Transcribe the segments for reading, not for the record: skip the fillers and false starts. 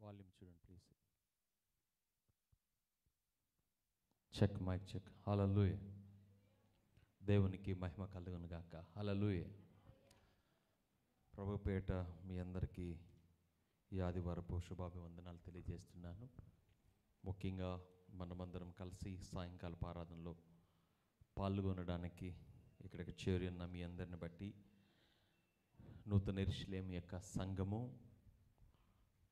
Volume చూడండి please. Check mic check. Hallelujah. దేవునికి మహిమ కలుగును గాక. హల్లెలూయా. ప్రభుపేట మీ అందరికీ ఈ ఆదివారపు శుభాభివందనాలు తెలియజేస్తున్నాను. ముఖ్యంగా మనమందరం కలిసి సాయంకాల ఆరాధనలో పాల్గొనడానికి ఇక్కడికి చేరి ఉన్న మీ అందరిని బట్టి నూతన యెరూషలేము యొక్క సంఘము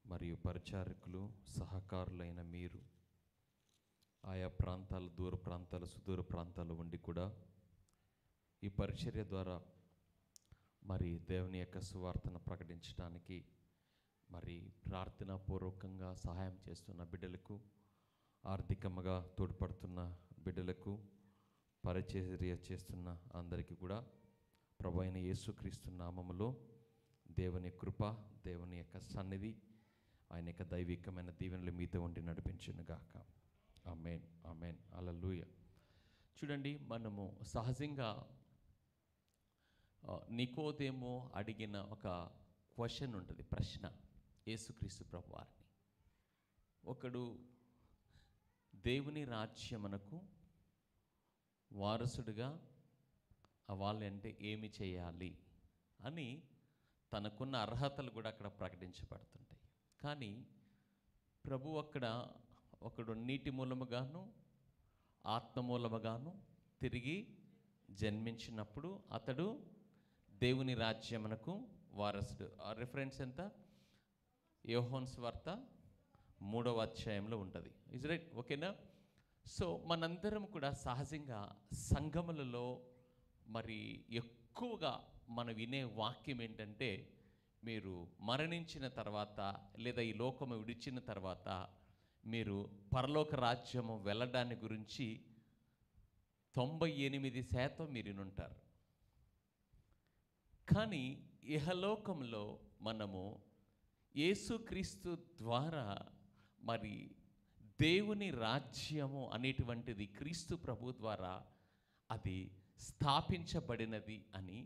మరియు పరిచారకులు సహకారులైన మీరు ఆయా ప్రాంతాలు, దూర ప్రాంతాలు, సుదూర ప్రాంతాలు ఉండి కూడా ఈ పరిచర్య ద్వారా మరి దేవుని యొక్క సువార్తను ప్రకటించడానికి మరి ప్రార్థనాపూర్వకంగా సహాయం చేస్తున్న బిడ్డలకు, ఆర్థికంగా తోడ్పడుతున్న బిడ్డలకు, పరిచర్య చేస్తున్న అందరికీ కూడా ప్రభువైన యేసుక్రీస్తు నామములో దేవుని కృప, దేవుని యొక్క సన్నిధి, ఆయన యొక్క దైవికమైన దీవెనలు మీతో ఉండి నడిపించునుగాక. ఆమేన్, ఆమేన్, హల్లెలూయా. చూడండి, మనము సహజంగా నికోదేము అడిగిన ఒక క్వశ్చన్ ఉంటుంది, ప్రశ్న యేసుక్రీస్తు ప్రభువారిని. ఒకడు దేవుని రాజ్యమునకు వారసుడిగా అవ్వాలంటే ఏమి చేయాలి అని తనకున్న అర్హతలు కూడా అక్కడ ప్రకటించబడుతుంటాయి. కానీ ప్రభు అక్కడ ఒకడు నీటి మూలముగాను ఆత్మ మూలముగాను తిరిగి జన్మించినప్పుడు అతడు దేవుని రాజ్యమునకు వారసుడు. ఆ రిఫరెన్స్ ఎంత? యోహాను సువార్త 3వ అధ్యాయంలో ఉంటుంది. Is right? ఓకేనా? సో మనందరం కూడా సహజంగా సంఘములలో మరి ఎక్కువగా మనం వినే వాక్యం ఏంటంటే, మీరు మరణించిన తర్వాత లేదా ఈ లోకము విడిచిన తర్వాత మీరు పరలోక రాజ్యము వెళ్ళడాన్ని గురించి 98% మీరు వినుంటారు. కానీ ఇహలోకంలో మనము యేసుక్రీస్తు ద్వారా మరి దేవుని రాజ్యము అనేటువంటిది క్రీస్తు ప్రభు ద్వారా అది స్థాపించబడినది అని,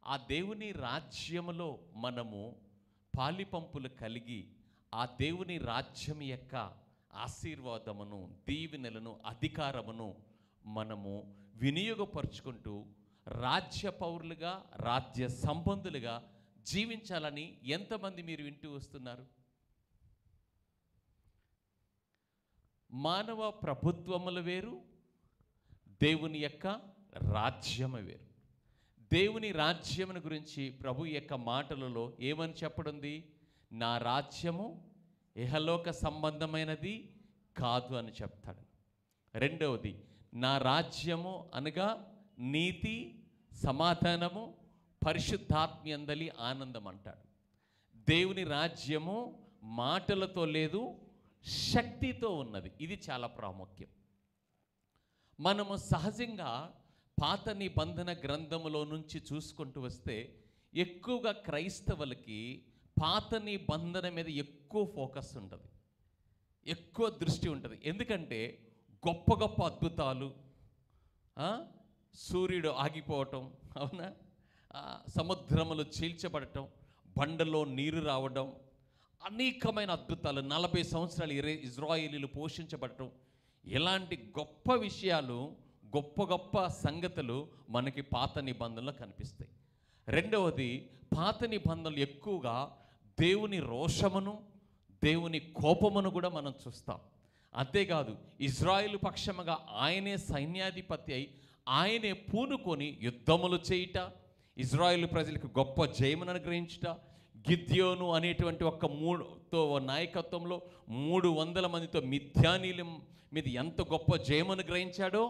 ఆ దేవుని రాజ్యములో మనము పాలిపంపులు కలిగి ఆ దేవుని రాజ్యం యొక్క ఆశీర్వాదమును, దీవెనలను, అధికారమును మనము వినియోగపరుచుకుంటూ రాజ్య పౌరులుగా, రాజ్య సంబంధులుగా జీవించాలని ఎంతమంది మీరు వింటూ వస్తున్నారు? మానవ ప్రభుత్వములు వేరు, దేవుని యొక్క రాజ్యము వేరు. దేవుని రాజ్యమును గురించి ప్రభు యొక్క మాటలలో ఏమని చెప్పడుంది? నా రాజ్యము ఇహలోక సంబంధమైనది కాదు అని చెప్తాడు. రెండవది, నా రాజ్యము అనగా నీతి, సమాధానము, పరిశుద్ధాత్మ్యందలి ఆనందం అంటాడు. దేవుని రాజ్యము మాటలతో లేదు, శక్తితో ఉన్నది. ఇది చాలా ప్రాముఖ్యం. మనము సహజంగా పాత నిబంధన గ్రంథములో నుంచి చూసుకుంటూ వస్తే ఎక్కువగా క్రైస్తవులకి పాత నిబంధన మీద ఎక్కువ ఫోకస్ ఉంటుంది, ఎక్కువ దృష్టి ఉంటుంది. ఎందుకంటే గొప్ప గొప్ప అద్భుతాలు, సూర్యుడు ఆగిపోవటం, అవునా, సముద్రములు చీల్చబడటం, బండలో నీరు రావడం, అనేకమైన అద్భుతాలు, 40 సంవత్సరాలు ఇజ్రాయేలీలు పోషించబడటం, ఇలాంటి గొప్ప విషయాలు, గొప్ప గొప్ప సంగతులు మనకి పాత నిబంధనలో కనిపిస్తాయి. రెండవది, పాత నిబంధనలు ఎక్కువగా దేవుని రోషమును, దేవుని కోపమును కూడా మనం చూస్తాం. అంతేకాదు, ఇజ్రాయేలు పక్షముగా ఆయనే సైన్యాధిపతి అయి ఆయనే పూనుకొని యుద్ధములు చేయుట, ఇజ్రాయేలు ప్రజలకు గొప్ప జయమును అనుగ్రహించుట, గిద్యోను అనేటువంటి ఒక నాయకత్వంలో 300 మందితో మిథ్యానీల మీద ఎంత గొప్ప జయమును గ్రహించాడో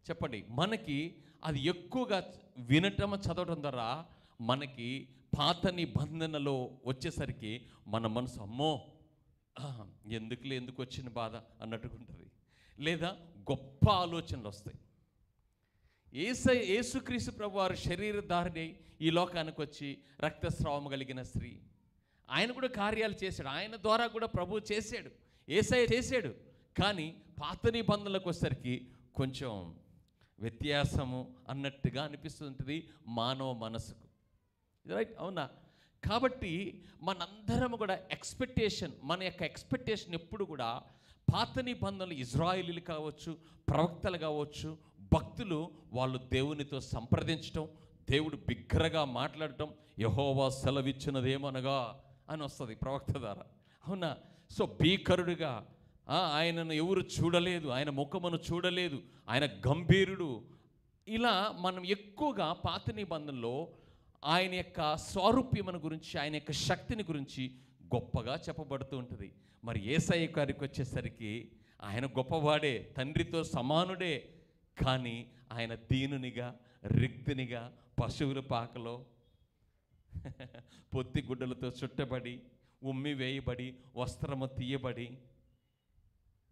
చెప్పండి. మనకి అది ఎక్కువగా వినటం, చదవటం ద్వారా మనకి పాత నిబంధనలో వచ్చేసరికి మన మనసు అమ్మో ఎందుకు వచ్చిన బాధ అన్నట్టుకుంటుంది, లేదా గొప్ప ఆలోచనలు వస్తాయి. యేసుక్రీస్తు ప్రభు వారు శరీరధారిణి ఈ లోకానికి వచ్చి రక్తస్రావం కలిగిన స్త్రీ, ఆయన కూడా కార్యాలు చేశాడు, ఆయన ద్వారా కూడా ప్రభు చేశాడు, యేసయ్య చేశాడు. కానీ పాత నిబంధనలకు వచ్చేసరికి కొంచెం వ్యత్యాసము అన్నట్టుగా అనిపిస్తుంటుంది మానవ మనసుకు. రైట్? అవునా? కాబట్టి మనందరం కూడా ఎక్స్పెక్టేషన్, మన యొక్క ఎక్స్పెక్టేషన్ ఎప్పుడు కూడా పాత నిబంధనలు ఇజ్రాయేలీలు కావచ్చు, ప్రవక్తలు కావచ్చు, భక్తులు వాళ్ళు దేవునితో సంప్రదించటం, దేవుడు బిగ్గరగా మాట్లాడటం, యెహోవా సెలవిచ్చినదేమనగా అని వస్తుంది ప్రవక్త ద్వారా, అవునా? సో భీకరుడుగా, ఆయనను ఎవరు చూడలేదు, ఆయన ముఖమును చూడలేదు, ఆయన గంభీరుడు. ఇలా మనం ఎక్కువగా పాత నిబంధనలో ఆయన యొక్క స్వారూప్యమును గురించి, ఆయన యొక్క శక్తిని గురించి గొప్పగా చెప్పబడుతూ ఉంటుంది. మరి యేసయ్య గారికి వచ్చేసరికి ఆయన గొప్పవాడే, తండ్రితో సమానుడే, కానీ ఆయన దీనునిగా, రిక్తునిగా, పశువుల పాకలో పొత్తి గుడ్డలతో చుట్టబడి, ఉమ్మి వేయబడి, వస్త్రము తీయబడి,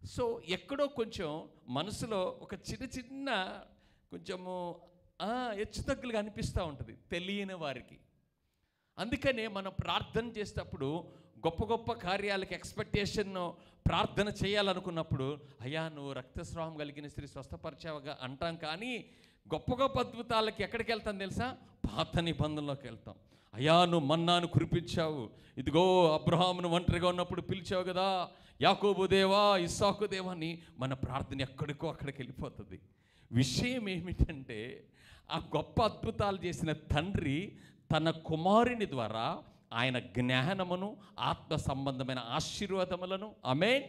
సో ఎక్కడో కొంచెం మనసులో ఒక చిన్న కొంచెము హెచ్చుతగ్గులుగా అనిపిస్తూ ఉంటుంది తెలియని వారికి. అందుకనే మనం ప్రార్థన చేసేటప్పుడు గొప్ప గొప్ప కార్యాలకు ఎక్స్పెక్టేషన్ ప్రార్థన చేయాలనుకున్నప్పుడు, అయ్యా నువ్వు రక్తస్రావం కలిగిన స్త్రీ స్వస్థపరిచావుగా అంటాం, కానీ గొప్ప గొప్ప అద్భుతాలకి ఎక్కడికి వెళ్తాం తెలుసా? పాత నిబంధనలోకి వెళ్తాం. అయ్యా నువ్వు మన్నాను కురిపించావు, ఇదిగో అబ్రహామును ఒంటరిగా ఉన్నప్పుడు పిలిచావు కదా, యాకోబు దేవా, ఇస్సాకు దేవా అని మన ప్రార్థన ఎక్కడికో అక్కడికి వెళ్ళిపోతుంది. విషయం ఏమిటంటే, ఆ గొప్ప అద్భుతాలు చేసిన తండ్రి తన కుమారుని ద్వారా ఆయన జ్ఞానమును, ఆత్మ సంబంధమైన ఆశీర్వాదములను, ఆమేన్,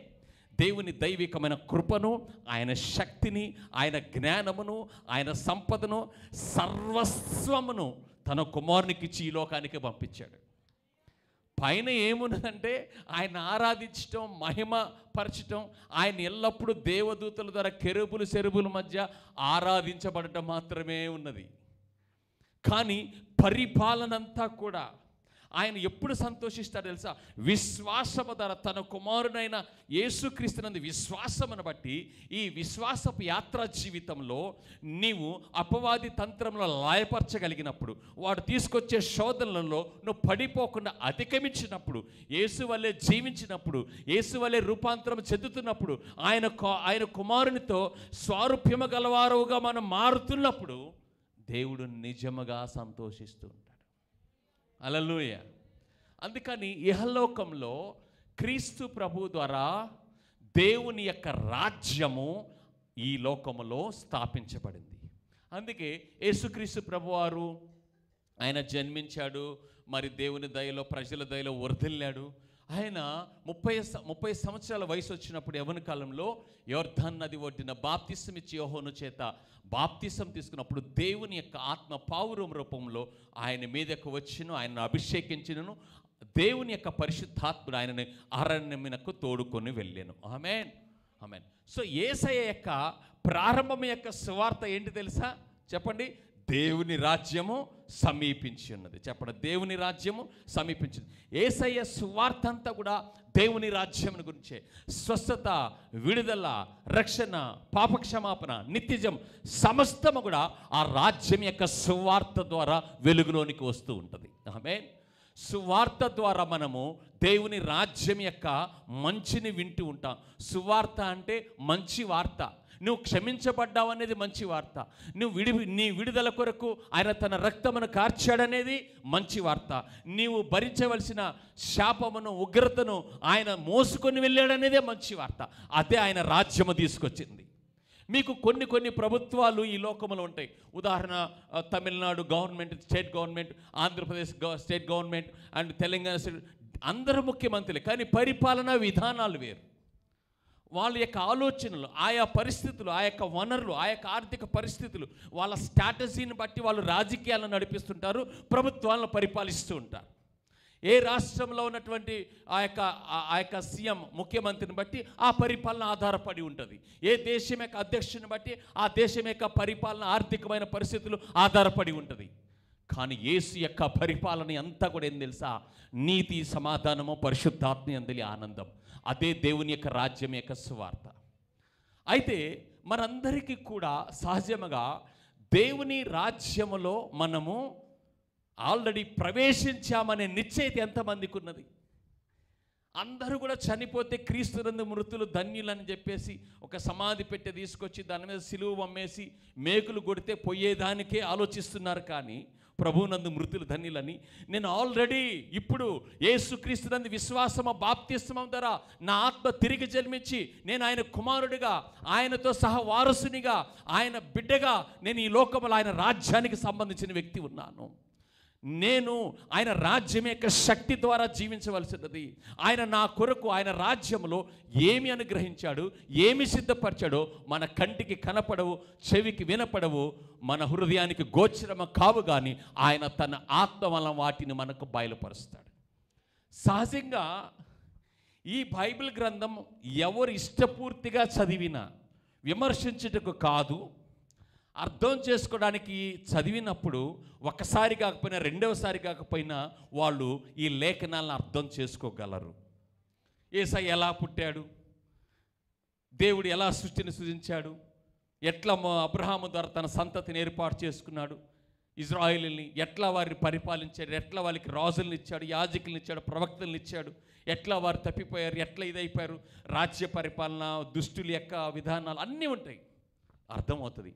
దేవుని దైవికమైన కృపను, ఆయన శక్తిని, ఆయన జ్ఞానమును, ఆయన సంపదను, సర్వస్వమును తన కుమారునికి ఇచ్చి ఈ లోకానికి పంపించాడు. పైన ఏమున్నదంటే ఆయన ఆరాధించటం, మహిమ పరచటం, ఆయన ఎల్లప్పుడూ దేవదూతల ద్వారా కెరూబులు సెరుబుల మధ్య ఆరాధించబడటం మాత్రమే ఉన్నది. కానీ పరిపాలనంతా కూడా ఆయన ఎప్పుడు సంతోషిస్తాడు తెలుసా? విశ్వాసము ద్వారా తన కుమారునైన యేసుక్రీస్తునందు విశ్వాసమును బట్టి ఈ విశ్వాసపు యాత్రా జీవితంలో నీవు అపవాది తంత్రంలో లాయపరచగలిగినప్పుడు, వాడు తీసుకొచ్చే శోధనలలో నువ్వు పడిపోకుండా అధిగమించినప్పుడు, యేసు వల్లే జీవించినప్పుడు, యేసు వల్లే రూపాంతరం చెందుతున్నప్పుడు, ఆయన కుమారునితో స్వారూప్యము గలవారుగా మనం మారుతున్నప్పుడు దేవుడు నిజముగా సంతోషిస్తూ ఉంటాడు. హల్లెలూయా. అందుకని ఇహలోకంలో క్రీస్తు ప్రభు ద్వారా దేవుని యొక్క రాజ్యము ఈ లోకములో స్థాపించబడింది. అందుకే యేసుక్రీస్తు ప్రభువారు ఆయన జన్మించాడు, మరి దేవుని దయలో, ప్రజల దయలో వర్ధిల్లాడు. ఆయన 30 సంవత్సరాల వయసు వచ్చినప్పుడు యవ్వన కాలంలో యోర్దాను నది ఒడ్డున బాప్తిసం ఇచ్చి యోహోను చేత బాప్తిసం తీసుకున్నప్పుడు దేవుని యొక్క ఆత్మ పావురం రూపంలో ఆయన మీదకు వచ్చిను, ఆయనను అభిషేకించినను, దేవుని యొక్క పరిశుద్ధాత్ముడు ఆయనని అరణ్యమునకు తోడుకొని వెళ్ళాను. ఆమేన్, ఆమేన్. సో యేసయ్య యొక్క ప్రారంభం యొక్క సువార్త ఏంటి తెలుసా? చెప్పండి. దేవుని రాజ్యము సమీపించి ఉన్నది. చెప్పండి, దేవుని రాజ్యము సమీపించింది. యేసయ్య సువార్త అంతా కూడా దేవుని రాజ్యం గురించే. స్వస్థత, విడుదల, రక్షణ, పాపక్షమాపణ, నిత్యజం సమస్తము కూడా ఆ రాజ్యం యొక్క సువార్త ద్వారా వెలుగులోనికి వస్తూ ఉంటుంది. ఆమేన్. సువార్త ద్వారా మనము దేవుని రాజ్యం యొక్క మంచిని వింటూ ఉంటాం. సువార్త అంటే మంచి వార్త. నువ్వు క్షమించబడ్డావు అనేది మంచి వార్త. నీ విడుదల కొరకు ఆయన తన రక్తమును కార్చాడనేది మంచి వార్త. నీవు భరించవలసిన శాపమును, ఉగ్రతను ఆయన మోసుకొని వెళ్ళాడనేదే మంచి వార్త. అదే ఆయన రాజ్యము తీసుకొచ్చింది. మీకు కొన్ని ప్రభుత్వాలు ఈ లోకంలో ఉంటాయి. ఉదాహరణ, Tamil Nadu government, state government, Andhra Pradesh state government and Telangana state, అందరూ ముఖ్యమంత్రులే, కానీ పరిపాలనా విధానాలు వేరు. వాళ్ళ యొక్క ఆలోచనలు, ఆయా పరిస్థితులు, ఆ యొక్క వనరులు, ఆ యొక్క ఆర్థిక పరిస్థితులు, వాళ్ళ స్ట్రాటజీని బట్టి వాళ్ళు రాజకీయాలను నడిపిస్తుంటారు, ప్రభుత్వాలను పరిపాలిస్తూ ఉంటారు. ఏ రాష్ట్రంలో ఉన్నటువంటి ఆ యొక్క సీఎం, ముఖ్యమంత్రిని బట్టి ఆ పరిపాలన ఆధారపడి ఉంటుంది. ఏ దేశం యొక్క అధ్యక్షుని బట్టి ఆ దేశం యొక్క పరిపాలన, ఆర్థికమైన పరిస్థితులు ఆధారపడి ఉంటుంది. కానీ యేసు యొక్క పరిపాలన అంతా కూడా ఏం తెలుసా? నీతి, సమాధానము, పరిశుద్ధాత్మ యందలి ఆనందం. అదే దేవుని యొక్క రాజ్యం యొక్క సువార్త. అయితే మనందరికీ కూడా సహజముగా దేవుని రాజ్యములో మనము ఆల్రెడీ ప్రవేశించామనే నిశ్చయిత ఎంతమందికి ఉన్నది? అందరూ కూడా చనిపోతే క్రీస్తునందు మృతులు ధన్యులని చెప్పేసి ఒక సమాధి పెట్టి తీసుకొచ్చి దాని మీద సిలువ అమ్మేసి మేకులు కొడితే పోయేదానికే ఆలోచిస్తున్నారు. కానీ ప్రభువునందు మృతులు ధన్యులని. నేను ఆల్రెడీ ఇప్పుడు యేసుక్రీస్తునందు విశ్వాసము బాప్తిస్మం ద్వారా నా ఆత్మ తిరిగి జన్మించి నేను ఆయన కుమారుడిగా, ఆయనతో సహా వారసునిగా, ఆయన బిడ్డగా నేను ఈ లోకంలో ఆయన రాజ్యానికి సంబంధించిన వ్యక్తి ఉన్నాను. నేను ఆయన రాజ్యం యొక్క శక్తి ద్వారా జీవించవలసినది. ఆయన నా కొరకు ఆయన రాజ్యంలో ఏమి అనుగ్రహించాడు, ఏమి సిద్ధపరిచాడో మన కంటికి కనపడవు, చెవికి వినపడవు, మన హృదయానికి గోచరమ కావు, కానీ ఆయన తన ఆత్మ వలన వాటిని మనకు బయలుపరుస్తాడు. సహజంగా ఈ బైబిల్ గ్రంథం ఎవరు ఇష్టపూర్తిగా చదివినా విమర్శించుటకు కాదు, అర్థం చేసుకోవడానికి చదివినప్పుడు ఒకసారి కాకపోయినా రెండవసారి కాకపోయినా వాళ్ళు ఈ లేఖనాలను అర్థం చేసుకోగలరు. యేసయ్య ఎలా పుట్టాడు, దేవుడు ఎలా సృష్టిని సృజించాడు, ఎట్లా అబ్రహాము ద్వారా తన సంతతిని ఏర్పాటు చేసుకున్నాడు, ఇజ్రాయేలుని ఎట్లా వారిని పరిపాలించాడు, ఎట్లా వాళ్ళకి రాజులను ఇచ్చాడు, యాజకులను ఇచ్చాడు, ప్రవక్తలను ఇచ్చాడు, ఎట్లా వారు తప్పిపోయారు, ఎట్లా ఇదైపోయారు, రాజ్య పరిపాలన, దుష్టుల యొక్క విధానాలు అన్నీ ఉంటాయి, అర్థమవుతుంది.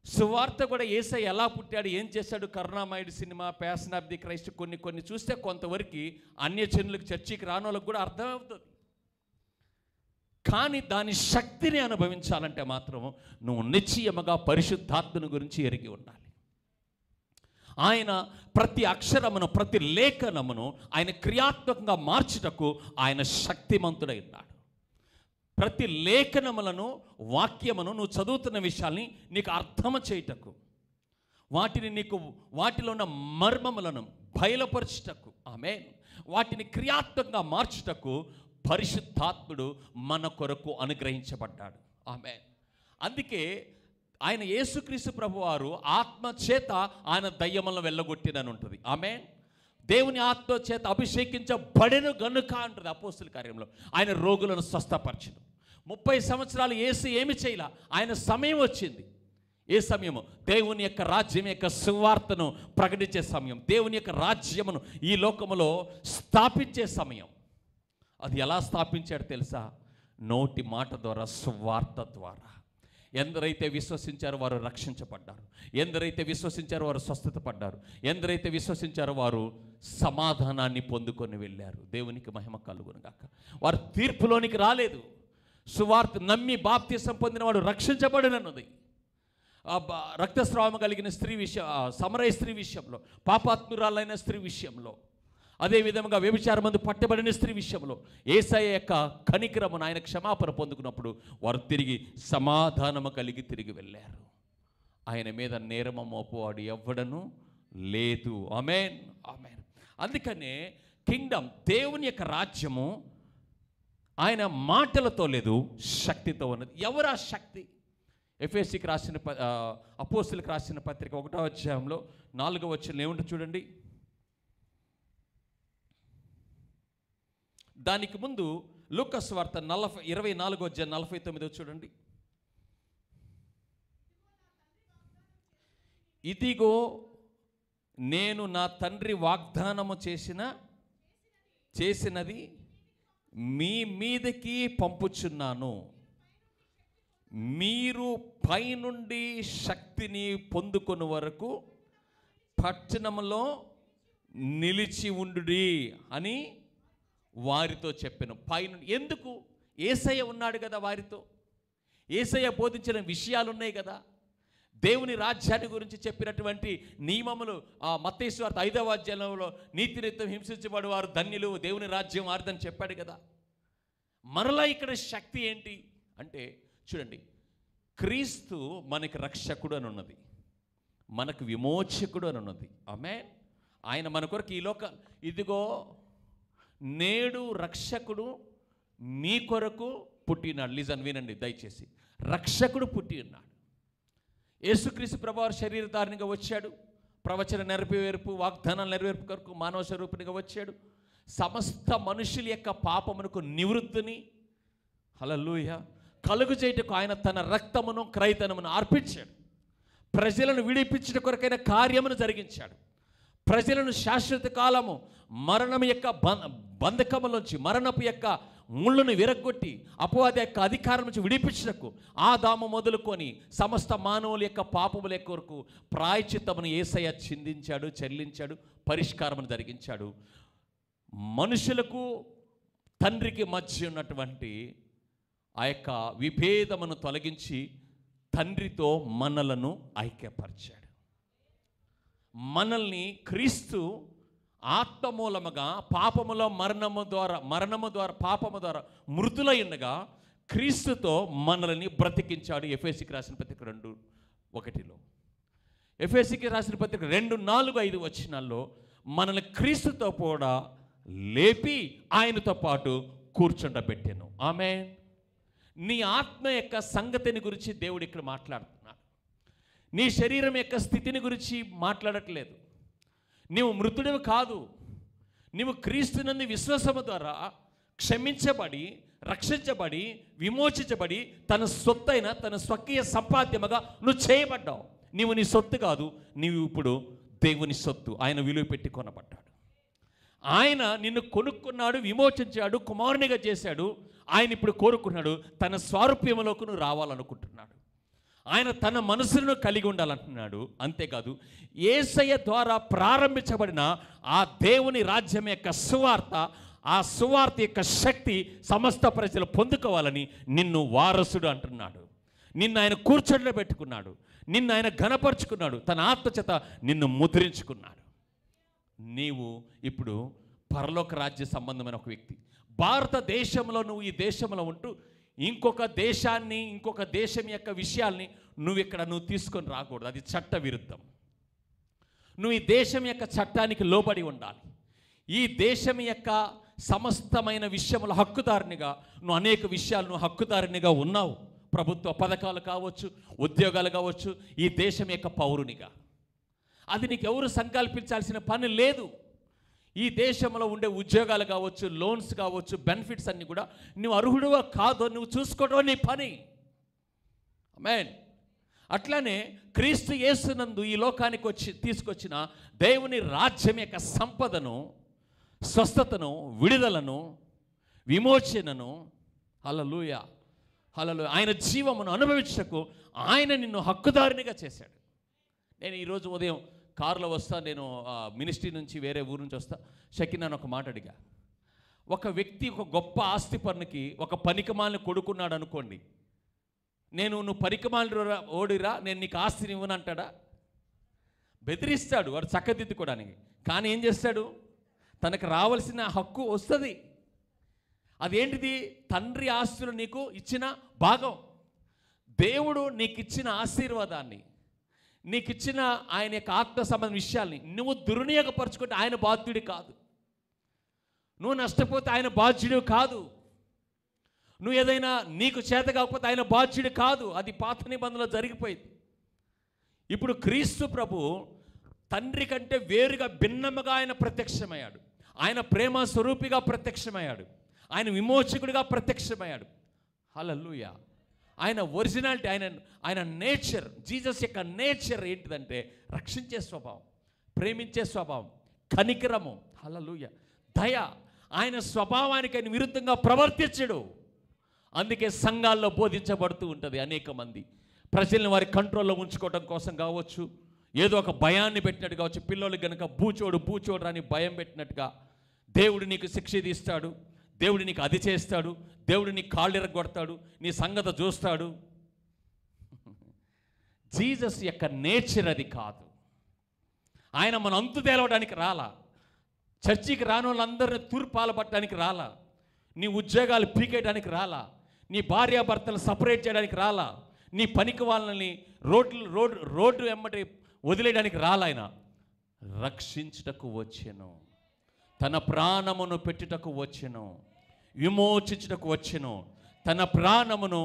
సువార్త కూడా యేసయ్య ఎలా పుట్టాడు, ఏం చేశాడు, కరుణామయుడు cinema, passion of the Christ కొన్ని చూస్తే కొంతవరకు అన్యజనులకు, చర్చికి రాని వాళ్ళకు కూడా అర్థమవుతుంది. కానీ దాని శక్తిని అనుభవించాలంటే మాత్రం నువ్వు నిశ్చయముగా పరిశుద్ధాత్మను గురించి ఎరిగి ఉండాలి. ఆయన ప్రతి అక్షరమును, ప్రతి లేఖనమును ఆయన క్రియాత్మకంగా మార్చుటకు ఆయన శక్తిమంతుడై ఉన్నాడు. ప్రతి లేఖనములను, వాక్యమును నువ్వు చదువుతున్న విషయాల్ని నీకు అర్థం చేయుటకు, వాటిలో ఉన్న మర్మములను బయలుపరచుటకు, ఆమేన్, వాటిని క్రియాత్మకంగా మార్చుటకు పరిశుద్ధాత్ముడు మన కొరకు అనుగ్రహించబడ్డాడు. ఆమేన్. అందుకే ఆయన యేసుక్రీస్తు ప్రభువారు ఆత్మ చేత ఆయన దయ్యములను వెళ్ళగొట్టినని ఉంటుంది. ఆమేన్. దేవుని ఆత్మ చేత అభిషేకించబడెను గనుక అంటుంది అపోస్తుల కార్యంలో. ఆయన రోగులను స్వస్థపరచను. 30 సంవత్సరాలు యేసు ఏమి చేయలా, ఆయన సమయం వచ్చింది. ఏ సమయము? దేవుని యొక్క రాజ్యం యొక్క సువార్తను ప్రకటించే సమయం, దేవుని యొక్క రాజ్యమును ఈ లోకములో స్థాపించే సమయం. అది ఎలా స్థాపించాడు తెలుసా? నోటి మాట ద్వారా, సువార్త ద్వారా. ఎందరైతే విశ్వసించారో వారు రక్షించబడ్డారు, ఎందరైతే విశ్వసించారో వారు స్వస్థత పడ్డారు, ఎందరైతే విశ్వసించారో వారు సమాధానాన్ని పొందుకొని వెళ్ళారు. దేవునికి మహిమ కలుగును గాక. వారు తీర్పులోనికి రాలేదు. సువార్త నమ్మి బాప్తిసం పొందిన వాడు రక్షించబడినన్నది. రక్తస్రావం కలిగిన స్త్రీ సమరయ స్త్రీ విషయంలో, పాపాత్మురాలైన స్త్రీ విషయంలో, అదేవిధంగా వ్యభిచారమందు పట్టబడిన స్త్రీ విషయంలో యేసయ్య యొక్క కనికరమును, ఆయన క్షమాపణ పొందుకున్నప్పుడు వారు తిరిగి సమాధానము కలిగి తిరిగి వెళ్ళారు. ఆయన మీద నేరము మోపువాడు ఎవ్వడను లేదు. ఆమేన్, ఆమేన్. అందుకనే కింగ్డమ్, దేవుని యొక్క రాజ్యము ఆయన మాటలతో లేదు, శక్తితో ఉన్నది. ఎవరు ఆ శక్తి? ఎఫెసీకి రాసిన అపోస్తులకు రాసిన పత్రిక 1వ అధ్యాయంలో 4వ వచనంలో ఏముంటుంది చూడండి. దానికి ముందు లూకా సువార్త 24వ అధ్యాయం 49వ చేడండి. ఇదిగో నేను నా తండ్రి వాగ్దానము చేసినది మీ మీదకి పంపుచున్నాను. మీరు పైనుండి శక్తిని పొందుకొని వరకు పట్టణంలో నిలిచి ఉండుడి అని వారితో చెప్పాను. పైనుండి ఎందుకు? యేసయ్య ఉన్నాడు కదా వారితో. యేసయ్య బోధించిన విషయాలు ఉన్నాయి కదా. దేవుని రాజ్యాన్ని గురించి చెప్పినటువంటి నియమములు మత్తయి సువార్త 5వ అధ్యాయంలో నీతి నిమిత్తం హింసించబడు వారు ధన్యులు, దేవుని రాజ్యం వారిదని చెప్పాడు కదా. మరలా ఇక్కడ శక్తి ఏంటి అంటే చూడండి, క్రీస్తు మనకి రక్షకుడు అని ఉన్నది, మనకు విమోచకుడు అని ఉన్నది. ఆమేన్. ఆయన మన కొరకు ఈ ఇదిగో నేడు రక్షకుడు మీ కొరకు పుట్టినాడు. లిజన్, వినండి దయచేసి. రక్షకుడు పుట్టి ఉన్నాడు. యేసుక్రీస్తు ప్రభువారు శరీరధారినిగా వచ్చాడు. ప్రవచన నెరవేర్పు, వాగ్దానాల నెరవేర్పు కొరకు మానవ స్వరూపినిగా వచ్చాడు. సమస్త మనుషుల యొక్క పాపమునకు నివృత్తిని, హల్లెలూయా, కలుగు చేయుటకు ఆయన తన రక్తమును క్రయధనమును అర్పించాడు. ప్రజలను విడిపించుట కొరకైన కార్యమును జరిగించాడు. ప్రజలను శాశ్వత కాలము మరణం యొక్క బంధకములోంచి, మరణపు యొక్క ముళ్ళను విరగ్గొట్టి అపవాది యొక్క అధికారం నుంచి విడిపించటకు ఆదాము మొదలుకొని సమస్త మానవుల యొక్క పాపముల కొరకు ప్రాయశ్చిత్తమును యేసయ్య చిందించాడు, చెల్లించాడు, పరిష్కారమును జరిగించాడు. మనుషులకు తండ్రికి మధ్య ఉన్నటువంటి ఆ యొక్క విభేదమును తొలగించి తండ్రితో మనలను ఐక్యపరిచాడు. మనల్ని క్రీస్తు ఆత్మ మూలముగా పాపములో మరణము ద్వారా పాపము ద్వారా మృతులై ఉండగా క్రీస్తుతో మనల్ని బ్రతికించాడు. ఎఫెసీకి రాసిన పత్రిక 2:1 ఎఫెసీకి రాసిన పత్రిక 2:4-5 వచనాల్లో మనల్ని క్రీస్తుతో కూడా లేపి ఆయనతో పాటు కూర్చుండబెట్టాను. ఆమేన్. నీ ఆత్మ యొక్క సంగతిని గురించి దేవుడు ఇక్కడ మాట్లాడుతున్నాడు. నీ శరీరం యొక్క స్థితిని గురించి మాట్లాడట్లేదు. నీవు మృతుడివి కాదు. నీవు క్రీస్తునందు విశ్వాసము ద్వారా క్షమించబడి, రక్షించబడి, విమోచించబడి తన సొత్తైన తన స్వకీయ సంపాద్యముగా నువ్వు చేయబడ్డావు. నీవు నీ సొత్తు కాదు, నీవు ఇప్పుడు దేవుని సొత్తు. ఆయన విలువ పెట్టి కొనబడ్డాడు. ఆయన నిన్ను కొనుక్కున్నాడు, విమోచించాడు, కుమారునిగా చేశాడు. ఆయన ఇప్పుడు కోరుకున్నాడు తన స్వారూప్యములోకి నువ్వు రావాలనుకుంటున్నాడు. ఆయన తన మనసును కలిగి ఉండాలంటున్నాడు. అంతేకాదు యేసయ్య ద్వారా ప్రారంభించబడిన ఆ దేవుని రాజ్యం యొక్క సువార్త, ఆ సువార్త యొక్క శక్తి సమస్త ప్రజలు పొందుకోవాలని నిన్ను వారసుడు అంటున్నాడు. నిన్ను ఆయన కూర్చోబెట్టుకున్నాడు, నిన్ను ఆయన ఘనపరుచుకున్నాడు, తన ఆత్మచేత నిన్ను ముద్రించుకున్నాడు. నీవు ఇప్పుడు పరలోక రాజ్య సంబంధమైన ఒక వ్యక్తి. భారతదేశంలో నువ్వు ఈ దేశంలో ఉంటూ ఇంకొక దేశాన్ని, ఇంకొక దేశం యొక్క విషయాల్ని నువ్వు తీసుకొని రాకూడదు. అది చట్ట విరుద్ధం. నువ్వు ఈ దేశం యొక్క చట్టానికి లోబడి ఉండాలి. ఈ దేశం యొక్క సమస్తమైన విషయముల హక్కుదారునిగా నువ్వు అనేక విషయాలు నువ్వు హక్కుదారునిగా ఉన్నావు. ప్రభుత్వ పథకాలు కావచ్చు, ఉద్యోగాలు కావచ్చు, ఈ దేశం యొక్క పౌరునిగా అది నీకు ఎవరు సంకల్పించాల్సిన పని లేదు. ఈ దేశంలో ఉండే ఉద్యోగాలు కావచ్చు, లోన్స్ కావచ్చు, బెనిఫిట్స్ అన్నీ కూడా నువ్వు అర్హుడువా కాదో నువ్వు చూసుకోవడం నీ పని. ఆమేన్. అట్లానే క్రీస్తు యేసునందు ఈ లోకానికి తీసుకొచ్చిన దేవుని రాజ్యం యొక్క సంపదను, స్వస్థతను, విడుదలను, విమోచనను, హల్లెలూయా హల్లెలూయా, ఆయన జీవమును అనుభవించకు ఆయన నిన్ను హక్కుదారునిగా చేశాడు. నేను ఈరోజు ఉదయం కారులో వస్తా, నేను మినిస్ట్రీ నుంచి వేరే ఊరు నుంచి వస్తా. షకినాను ఒక మాట అడిగా. ఒక వ్యక్తి ఒక గొప్ప ఆస్తిపరునికి ఒక పనికిమాలిని కొడుకున్నాడు అనుకోండి. నువ్వు పనికిమాలిన ఓడిరా, నేను నీకు ఆస్తిని ఇవ్వను అంటాడా? బెదిరిస్తాడు వాడు చక్కదిద్దుకోవడానికి. కానీ ఏం చేస్తాడు? తనకు రావాల్సిన హక్కు వస్తుంది. అదేంటిది? తండ్రి ఆస్తులు నీకు ఇచ్చిన భాగం. దేవుడు నీకు ఇచ్చిన ఆశీర్వాదాన్ని, నీకు ఇచ్చిన ఆయన యొక్క ఆత్మ సంబంధ విషయాల్ని నువ్వు దుర్వినియోగపరచుకుంటే ఆయన బాధ్యుడి కాదు. నువ్వు నష్టపోతే ఆయన బాధ్యుడు కాదు. నువ్వు ఏదైనా నీకు చేత కాకపోతే ఆయన బాధ్యుడు కాదు. అది పాత నిబంధనలో జరిగిపోయింది. ఇప్పుడు క్రీస్తు ప్రభు తండ్రి కంటే వేరుగా భిన్నముగా ఆయన ప్రత్యక్షమయ్యాడు. ఆయన ప్రేమ స్వరూపిగా ప్రత్యక్షమయ్యాడు. ఆయన విమోచకుడిగా ప్రత్యక్షమయ్యాడు. హల్లెలూయా. ఆయన ఒరిజినాలిటీ, ఆయన నేచర్, జీసస్ యొక్క నేచర్ ఏంటిదంటే రక్షించే స్వభావం, ప్రేమించే స్వభావం, కనికరము, హల్లెలూయా, దయ. ఆయన స్వభావానికి ఆయన విరుద్ధంగా ప్రవర్తించడు. అందుకే సంఘాల్లో బోధించబడుతూ ఉంటుంది. అనేక మంది ప్రజల్ని వారి కంట్రోల్లో ఉంచుకోవడం కోసం కావచ్చు, ఏదో ఒక భయాన్ని పెట్టినట్టు కావచ్చు. పిల్లలు కనుక బూచోడు అని భయం పెట్టినట్టుగా దేవుడు నీకు శిక్ష తీస్తాడు, దేవుడు నీకు అది చేస్తాడు, దేవుడు నీ కాళ్ళు ఎరగొడతాడు, నీ సంగతి చూస్తాడు. జీసస్ యొక్క నేచర్ అది కాదు. ఆయన మన అంతు తేలవడానికి రాలా. చర్చికి రాని వాళ్ళందరినీ తూర్పాలపట్టడానికి రాలా. నీ ఉద్యోగాలు పీకేయడానికి రాలా. నీ భార్యాభర్తలు సపరేట్ చేయడానికి రాలా. నీ పనికి వాళ్ళని రోడ్డు వెంబడి వదిలేయడానికి రాలా. ఆయన రక్షించుటకు వచ్చెను, తన ప్రాణమును పెట్టుటకు వచ్చెను, విమోచించుటకు వచ్చెను. తన ప్రాణమును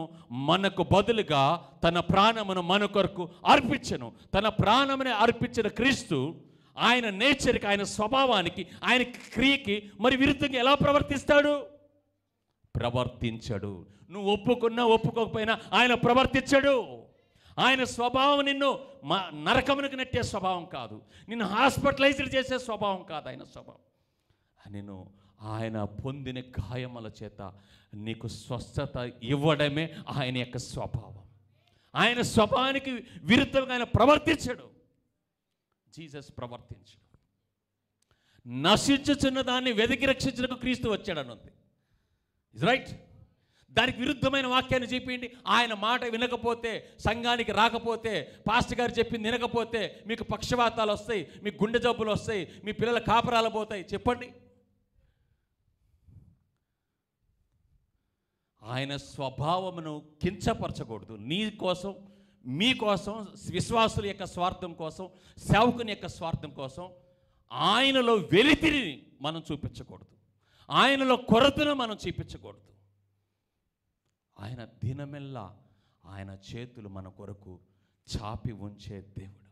మనకు బదులుగా తన ప్రాణమును మన కొరకు అర్పించెను. తన ప్రాణముని అర్పించిన క్రీస్తు ఆయన నేచర్కి, ఆయన స్వభావానికి, ఆయన క్రియకి మరి విరుద్ధంగా ఎలా ప్రవర్తిస్తాడు? ప్రవర్తించడు. నువ్వు ఒప్పుకున్నా ఒప్పుకోకపోయినా ఆయన ప్రవర్తించడు. ఆయన స్వభావం నిన్ను నరకమునికి నెట్టే స్వభావం కాదు, నిన్ను హాస్పిటలైజ్డ్ చేసే స్వభావం కాదు. ఆయన స్వభావం నిన్ను ఆయన పొందిన గాయముల చేత నీకు స్వస్థత ఇవ్వడమే ఆయన యొక్క స్వభావం. ఆయన స్వభావానికి విరుద్ధంగా ఆయన ప్రవర్తించడు. జీసస్ ప్రవర్తించడు. నశించుచున్న దాన్ని వెతికి రక్షించడానికి క్రీస్తు వచ్చాడని ఉంది. Is right. దానికి విరుద్ధమైన వాక్యాన్ని చెప్పండి. ఆయన మాట వినకపోతే, సంఘానికి రాకపోతే, పాస్టర్ గారు చెప్పింది వినకపోతే మీకు పక్షవాతాలు వస్తాయి, మీకు గుండె జబ్బులు వస్తాయి, మీ పిల్లల కాపరాలు పోతాయి. చెప్పండి. ఆయన స్వభావమును కించపరచకూడదు. నీ కోసం, మీకోసం, విశ్వాసుల యొక్క స్వార్థం కోసం, సేవకుని యొక్క స్వార్థం కోసం ఆయనలో వెలితిని మనం చూపించకూడదు. ఆయనలో కొరతను మనం చూపించకూడదు. ఆయన దినమెల్లా ఆయన చేతులు మన కొరకు చాపి ఉంచే దేవుడు.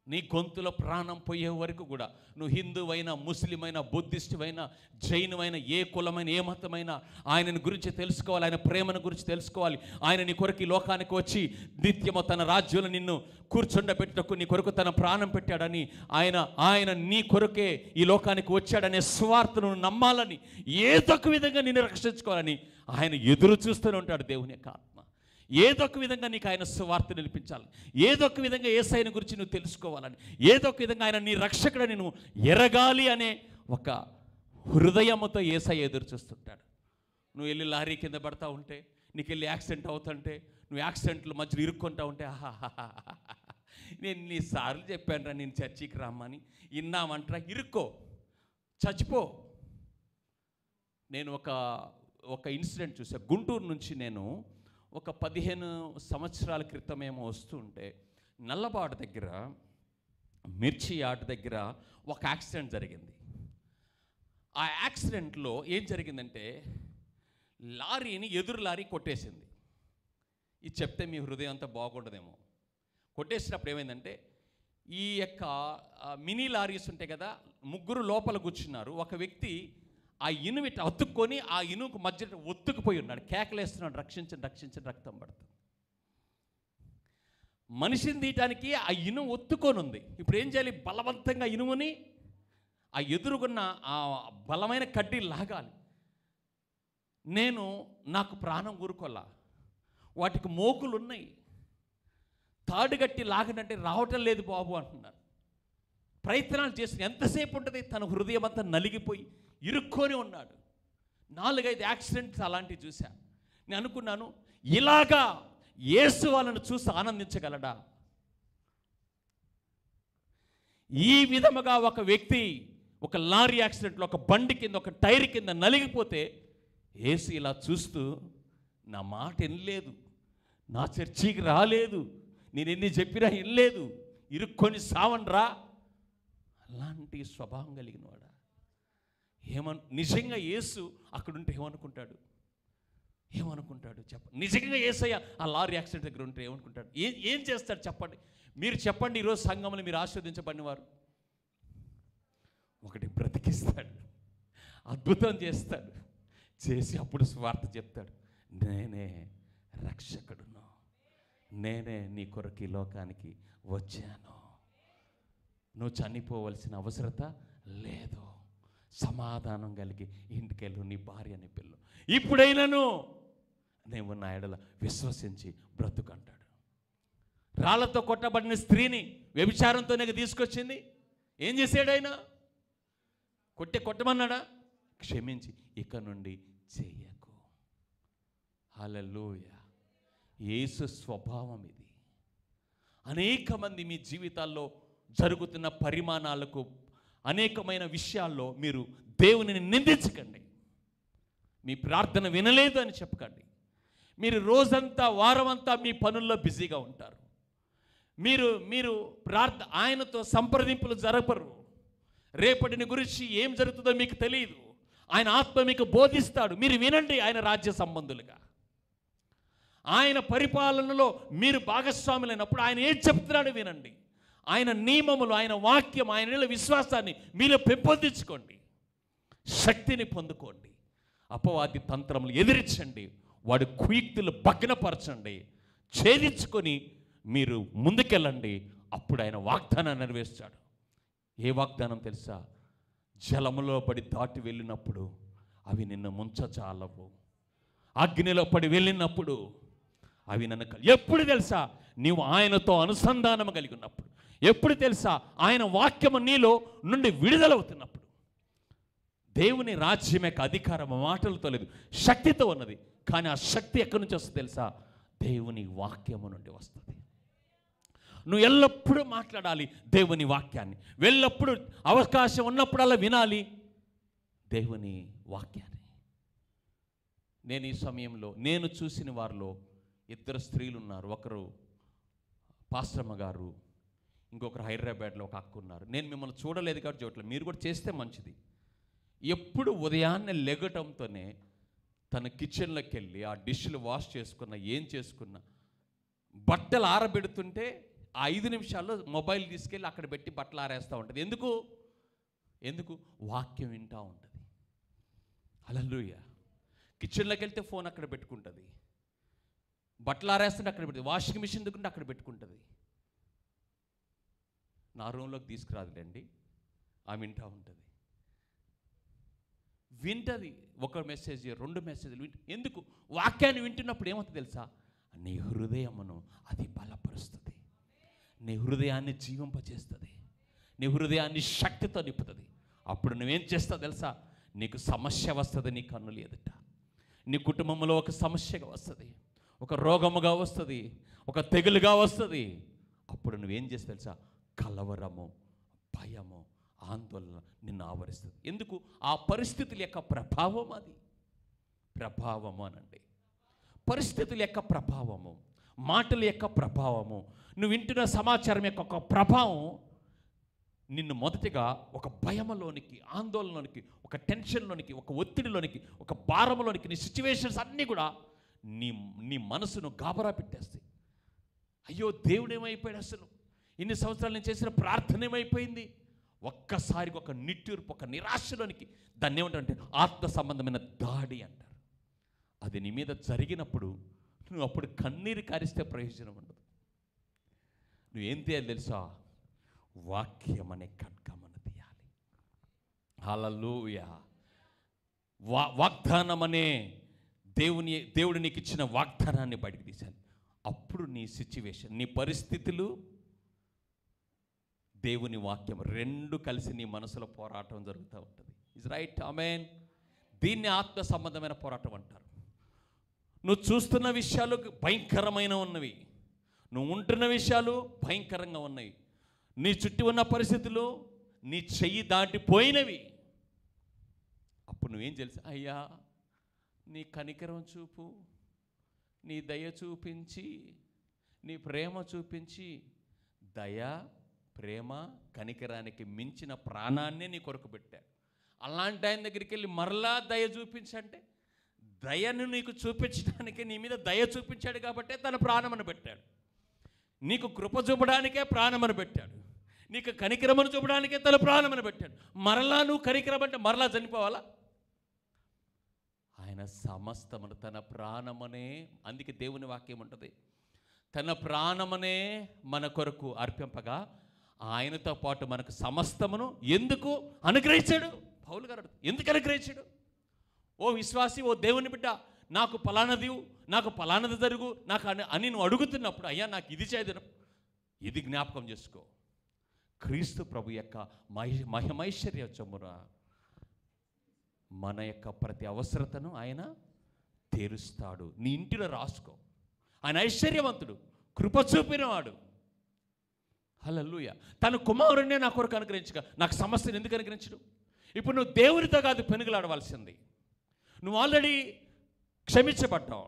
నీ గొంతులో ప్రాణం పోయే వరకు కూడా నువ్వు హిందువైనా, ముస్లిమైనా, బుద్ధిస్టువైనా, జైనువైనా, ఏ కులమైన, ఏ మతమైనా ఆయనని గురించి తెలుసుకోవాలి. ఆయన ప్రేమను గురించి తెలుసుకోవాలి. ఆయన నీ కొరకు ఈ లోకానికి వచ్చి నిత్యము తన రాజ్యంలో నిన్ను కూర్చుండబెట్టుటకు నీ కొరకు తన ప్రాణం పెట్టాడని, ఆయన నీ కొరకే ఈ లోకానికి వచ్చాడనే స్వార్థను నమ్మాలని, ఏదో ఒక విధంగా నిన్ను రక్షించుకోవాలని ఆయన ఎదురు చూస్తూనే ఉంటాడు. దేవుని యొక్క ఆత్మ ఏదో ఒక విధంగా నీకు ఆయన సువార్త నిలిపించాలి, ఏదో ఒక విధంగా యేసయ్యను గురించి నువ్వు తెలుసుకోవాలని, ఏదో ఒక విధంగా ఆయన నీ రక్షకుడని నువ్వు ఎరగాలి అనే ఒక హృదయముతో యేసయ్య ఎదురు చూస్తుంటాడు. నువ్వు వెళ్ళి లారీ కింద పడతా ఉంటే, నీకు వెళ్ళి యాక్సిడెంట్ అవుతుంటే, నువ్వు యాక్సిడెంట్లు మధ్యలో ఇరుక్కుంటా ఉంటే, నేను ఎన్నిసార్లు చెప్పాను రా నేను చర్చికి రమ్మని, ఇన్నామంటారా, ఇరుక్కో, చచ్చిపో. నేను ఒక ఇన్సిడెంట్ చూసా. గుంటూరు నుంచి నేను ఒక 15 సంవత్సరాల క్రితం ఏమో వస్తుంటే నల్లబాట దగ్గర, మిర్చి ఆట దగ్గర ఒక యాక్సిడెంట్ జరిగింది. ఆ యాక్సిడెంట్లో ఏం జరిగిందంటే లారీని ఎదురు లారీ కొట్టేసింది. ఇది చెప్తే మీ హృదయం అంతా బాగుండదేమో. కొట్టేసినప్పుడు ఏమైందంటే ఈ యొక్క మినీ లారీస్ ఉంటాయి కదా, ముగ్గురు లోపల కూర్చున్నారు. ఒక వ్యక్తి ఆ ఇనుము ఇట్లా అతుక్కొని ఆ ఇనుముకు మధ్య ఒత్తుకుపోయి ఉన్నాడు, కేకలేస్తున్నాడు, రక్షించండి రక్షించండి, రక్తం పడుతుంది. మనిషిని తీయటానికి ఆ ఇనుము ఒత్తుకొని ఉంది. ఇప్పుడు ఏం చేయాలి? బలవంతంగా ఇనుముని ఆ ఎదురుగున్న ఆ బలమైన కడ్డీ లాగాలి. నాకు ప్రాణం ఊరుకోలా, వాటికి మోకులు ఉన్నాయి, తాడుగట్టి లాగనంటే రావటం లేదు బాబు అంటున్నారు. ప్రయత్నాలు చేసిన ఎంతసేపు ఉంటుంది, తన హృదయం అంతా నలిగిపోయి ఇరుక్కొని ఉన్నాడు. 4-5 యాక్సిడెంట్స్ అలాంటివి చూశా. నేను అనుకున్నాను, ఇలాగా యేసు వాళ్ళను చూసి ఆనందించగలడా? ఈ విధముగా ఒక వ్యక్తి ఒక లారీ యాక్సిడెంట్లో ఒక బండి కింద, ఒక టైర్ కింద నలిగిపోతే యేసు ఇలా చూస్తూ, నా మాట వినలేదు, నా చర్చికి రాలేదు, నేను ఎన్ని చెప్పినా వినలేదు, ఇరుక్కొని సావనరా, అలాంటి స్వభావం కలిగిన వాడా? నిజంగా యేసు అక్కడుంటే ఏమనుకుంటాడు చెప్ప. నిజంగా యేసయ్య ఆ లారీ యాక్సిడెంట్ దగ్గర ఉంటే ఏమనుకుంటాడు? ఏం చేస్తాడు చెప్పండి? మీరు చెప్పండి. ఈరోజు సంఘంలో మీరు ఆస్వాదించబడినవారు, ఒకటి బ్రతికిస్తాడు, అద్భుతం చేస్తాడు, చేసి అప్పుడు స్వార్థ చెప్తాడు, నేనే రక్షకుడును, నేనే నీ కొరకు ఈ లోకానికి వచ్చాను, నువ్వు చనిపోవలసిన అవసరత లేదు, సమాధానం కలిగి ఇంటికెళ్ళు, నీ భార్య నీ పిల్లలు ఇప్పుడైనాను నీవు నా ఎడల విశ్వసించి బ్రతుకంటాడు. రాళ్లతో కొట్టబడిన స్త్రీని వ్యభిచారంతోనే తీసుకొచ్చింది. ఏం చేశాడు ఆయన? కొట్టమన్నాడా? క్షమించి ఇక నుండి చెయ్యకు. హల్లెలూయా. యేసు స్వభావం ఇది. అనేక మంది మీ జీవితాల్లో జరుగుతున్న పరిమాణాలకు, అనేకమైన విషయాల్లో మీరు దేవునిని నిందించకండి. మీ ప్రార్థన వినలేదు అని చెప్పకండి. మీరు రోజంతా, వారమంతా మీ పనుల్లో బిజీగా ఉంటారు. మీరు ఆయనతో సంప్రదింపులు జరపరు. రేపటిని గురించి ఏం జరుగుతుందో మీకు తెలియదు. ఆయన ఆత్మ మీకు బోధిస్తాడు. మీరు వినండి. ఆయన రాజ్య సంబంధులుగా, ఆయన పరిపాలనలో మీరు భాగస్వాములైనప్పుడు ఆయన ఏం చెప్తున్నాడో వినండి. ఆయన నియమములు, ఆయన వాక్యం, ఆయన విశ్వాసాన్ని మీలో పెంపొందించుకోండి. శక్తిని పొందుకోండి. అపవాది తంత్రములు ఎదిరించండి. వాడి కుయుక్తులు భగ్నపరచండి. ఛేదించుకొని మీరు ముందుకెళ్ళండి. అప్పుడు ఆయన వాగ్దానాన్ని నెరవేర్చాడు. ఏ వాగ్దానం తెలుసా? జలములో పడి దాటి వెళ్ళినప్పుడు అవి నిన్ను ముంచజాలవు. అగ్నిలో పడి వెళ్ళినప్పుడు అవి నన్ను ఎప్పుడు తెలుసా? నీవు ఆయనతో అనుసంధానం కలిగి ఉన్నప్పుడు. ఎప్పుడు తెలుసా? ఆయన వాక్యము నీలో నుండి విడుదలవుతున్నప్పుడు. దేవుని రాజ్యం యొక్క అధికారం మాటలతో లేదు, శక్తితో ఉన్నది. కానీ ఆ శక్తి ఎక్కడి నుంచి వస్తుంది తెలుసా? దేవుని వాక్యము నుండి వస్తుంది. నువ్వు ఎల్లప్పుడూ మాట్లాడాలి దేవుని వాక్యాన్ని. ఎల్లప్పుడూ అవకాశం ఉన్నప్పుడల్లా వినాలి దేవుని వాక్యాన్ని. నేను ఈ సమయంలో నేను చూసిన వారిలో 2 స్త్రీలు ఉన్నారు. ఒకరు పాస్టమ్మ గారు, ఇంకొకరు హైదరాబాద్లో ఒక అక్క ఉన్నారు. నేను మిమ్మల్ని చూడలేదు కాబట్టి చూడలేదు, మీరు కూడా చేస్తే మంచిది. ఎప్పుడు ఉదయాన్నే లెగటంతోనే తన కిచెన్లోకి వెళ్ళి ఆ డిష్లు వాష్ చేసుకున్న, ఏం చేసుకున్నా, బట్టలు ఆరబెడుతుంటే ఆ 5 నిమిషాల్లో మొబైల్ తీసుకెళ్ళి అక్కడ పెట్టి బట్టలు ఆరేస్తూ ఉంటుంది. ఎందుకు? వాక్యం వింటూ ఉంటుంది. హల్లెలూయా. కిచెన్లోకి వెళ్తే ఫోన్ అక్కడ పెట్టుకుంటుంది, బట్టలు ఆరేస్తుంటే అక్కడ పెడుతుంది, వాషింగ్ మిషన్ దగ్గర అక్కడ పెట్టుకుంటుంది. నా రూమ్లోకి తీసుకురాదులేండి, ఆమె వింటూ ఉంటుంది. వింటది, ఒక మెసేజ్ 2 మెసేజ్లు ఎందుకు? వాక్యాన్ని వింటున్నప్పుడు ఏమవుతుంది తెలుసా? నీ హృదయమును అది బలపరుస్తుంది, నీ హృదయాన్ని జీవింపచేస్తుంది, నీ హృదయాన్ని శక్తితో నింపుతుంది. అప్పుడు నువ్వేం చేస్తావు తెలుసా? నీకు సమస్య వస్తుంది, నీ కన్నులు ఎదుట. నీ కుటుంబంలో ఒక సమస్యగా వస్తుంది, ఒక రోగముగా వస్తుంది, ఒక తెగులుగా వస్తుంది. అప్పుడు నువ్వేం చేస్తావు తెలుసా? కలవరము, భయము, ఆందోళన నిన్ను ఆవరిస్తుంది. ఎందుకు? ఆ పరిస్థితుల యొక్క ప్రభావం. అది ప్రభావము అనండి. పరిస్థితుల యొక్క ప్రభావము, మాటల యొక్క ప్రభావము, నువ్వు వింటున్న సమాచారం యొక్క ఒక ప్రభావం నిన్ను మొదటిగా ఒక భయంలోనికి, ఆందోళనలోనికి, ఒక టెన్షన్లోనికి, ఒక ఒత్తిడిలోనికి, ఒక భారంలోనికి, నీ సిచ్యువేషన్స్ అన్నీ కూడా నీ మనసును గాబరా పెట్టేస్తాయి. అయ్యో దేవుడు ఏమైపోయాడు, అసలు ఇన్ని సంవత్సరాలు నేను చేసిన ప్రార్థన ఏమైపోయింది? ఒక్కసారికి ఒక నిట్టూర్పు, ఒక నిరాశలోనికి, దాన్ని ఏమంటారంటే ఆత్మ సంబంధమైన దాడి అంటారు. అది నీ మీద జరిగినప్పుడు నువ్వు అప్పుడు కన్నీరు కారిస్తే ప్రయోజనం ఉండదు. నువ్వేం తీయాలి తెలుసా? వాక్యం అనే ఖడ్గమను తీయాలి. హల్లెలూయా. వాగ్దానం అనే దేవుడు నీకు ఇచ్చిన వాగ్దానాన్ని బయటికి తీశాను. అప్పుడు నీ సిచ్యువేషన్, నీ పరిస్థితులు, దేవుని వాక్యం 2 కలిసి నీ మనసులో పోరాటం జరుగుతూ ఉంటుంది. Is right? ఆమేన్. దీన్ని ఆత్మ సంబంధమైన పోరాటం అంటారు. నువ్వు చూస్తున్న విషయాలు భయంకరమైన ఉన్నవి, నువ్వు ఉంటున్న విషయాలు భయంకరంగా ఉన్నాయి, నీ చుట్టూ ఉన్న పరిస్థితులు నీ చెయ్యి దాటిపోయినవి. అప్పుడు నువ్వేం తెలుసు? అయ్యా నీ కనికరం చూపు, నీ దయ చూపించి, నీ ప్రేమ చూపించి, దయ, ప్రేమ, కనికరానికి మించిన ప్రాణాన్ని నీ కొరకు పెట్టాడు. అలాంటి ఆయన దగ్గరికి వెళ్ళి మరలా దయ చూపించంటే, దయను నీకు చూపించడానికి నీ మీద దయ చూపించాడు కాబట్టే తన ప్రాణమును పెట్టాడు. నీకు కృప చూపడానికే ప్రాణమును పెట్టాడు, నీకు కనికరమును చూపడానికే తన ప్రాణమును పెట్టాడు. మరలా నువ్వు కనికరం అంటే మరలా చనిపోవాలా? ఆయన సమస్తమును తన ప్రాణమనే, అందుకే దేవుని వాక్యం ఉంటుంది, తన ప్రాణమనే మన కొరకు అర్పింపగా ఆయనతో పాటు మనకు సమస్తమును ఎందుకు అనుగ్రహించాడు? పౌలు గారు ఎందుకు అనుగ్రహించాడు? ఓ విశ్వాసి, ఓ దేవుని బిడ్డ, నాకు పలానది, నాకు పలానది జరుగు, నాకు అని నువ్వు అడుగుతున్నప్పుడు, అయ్యా నాకు ఇది చేయదు, ఇది జ్ఞాపకం చేసుకో. క్రీస్తు ప్రభు యొక్క మహిమైశ్వర్య చొమ్మున మన యొక్క ప్రతి అవసరతను ఆయన తీరుస్తాడు. నీ ఇంటిలో రాసుకో. ఆయన ఐశ్వర్యవంతుడు, కృప చూపినవాడు. హల్లెలూయా. తన కుమారుడినే నా కొరకు అనుగ్రహించగా నాకు సమస్యను ఎందుకు అనుగ్రహించడు? ఇప్పుడు నువ్వు దేవునితో కాదు పెనుగులాడవలసింది. నువ్వు ఆల్రెడీ క్షమించబడ్డావు,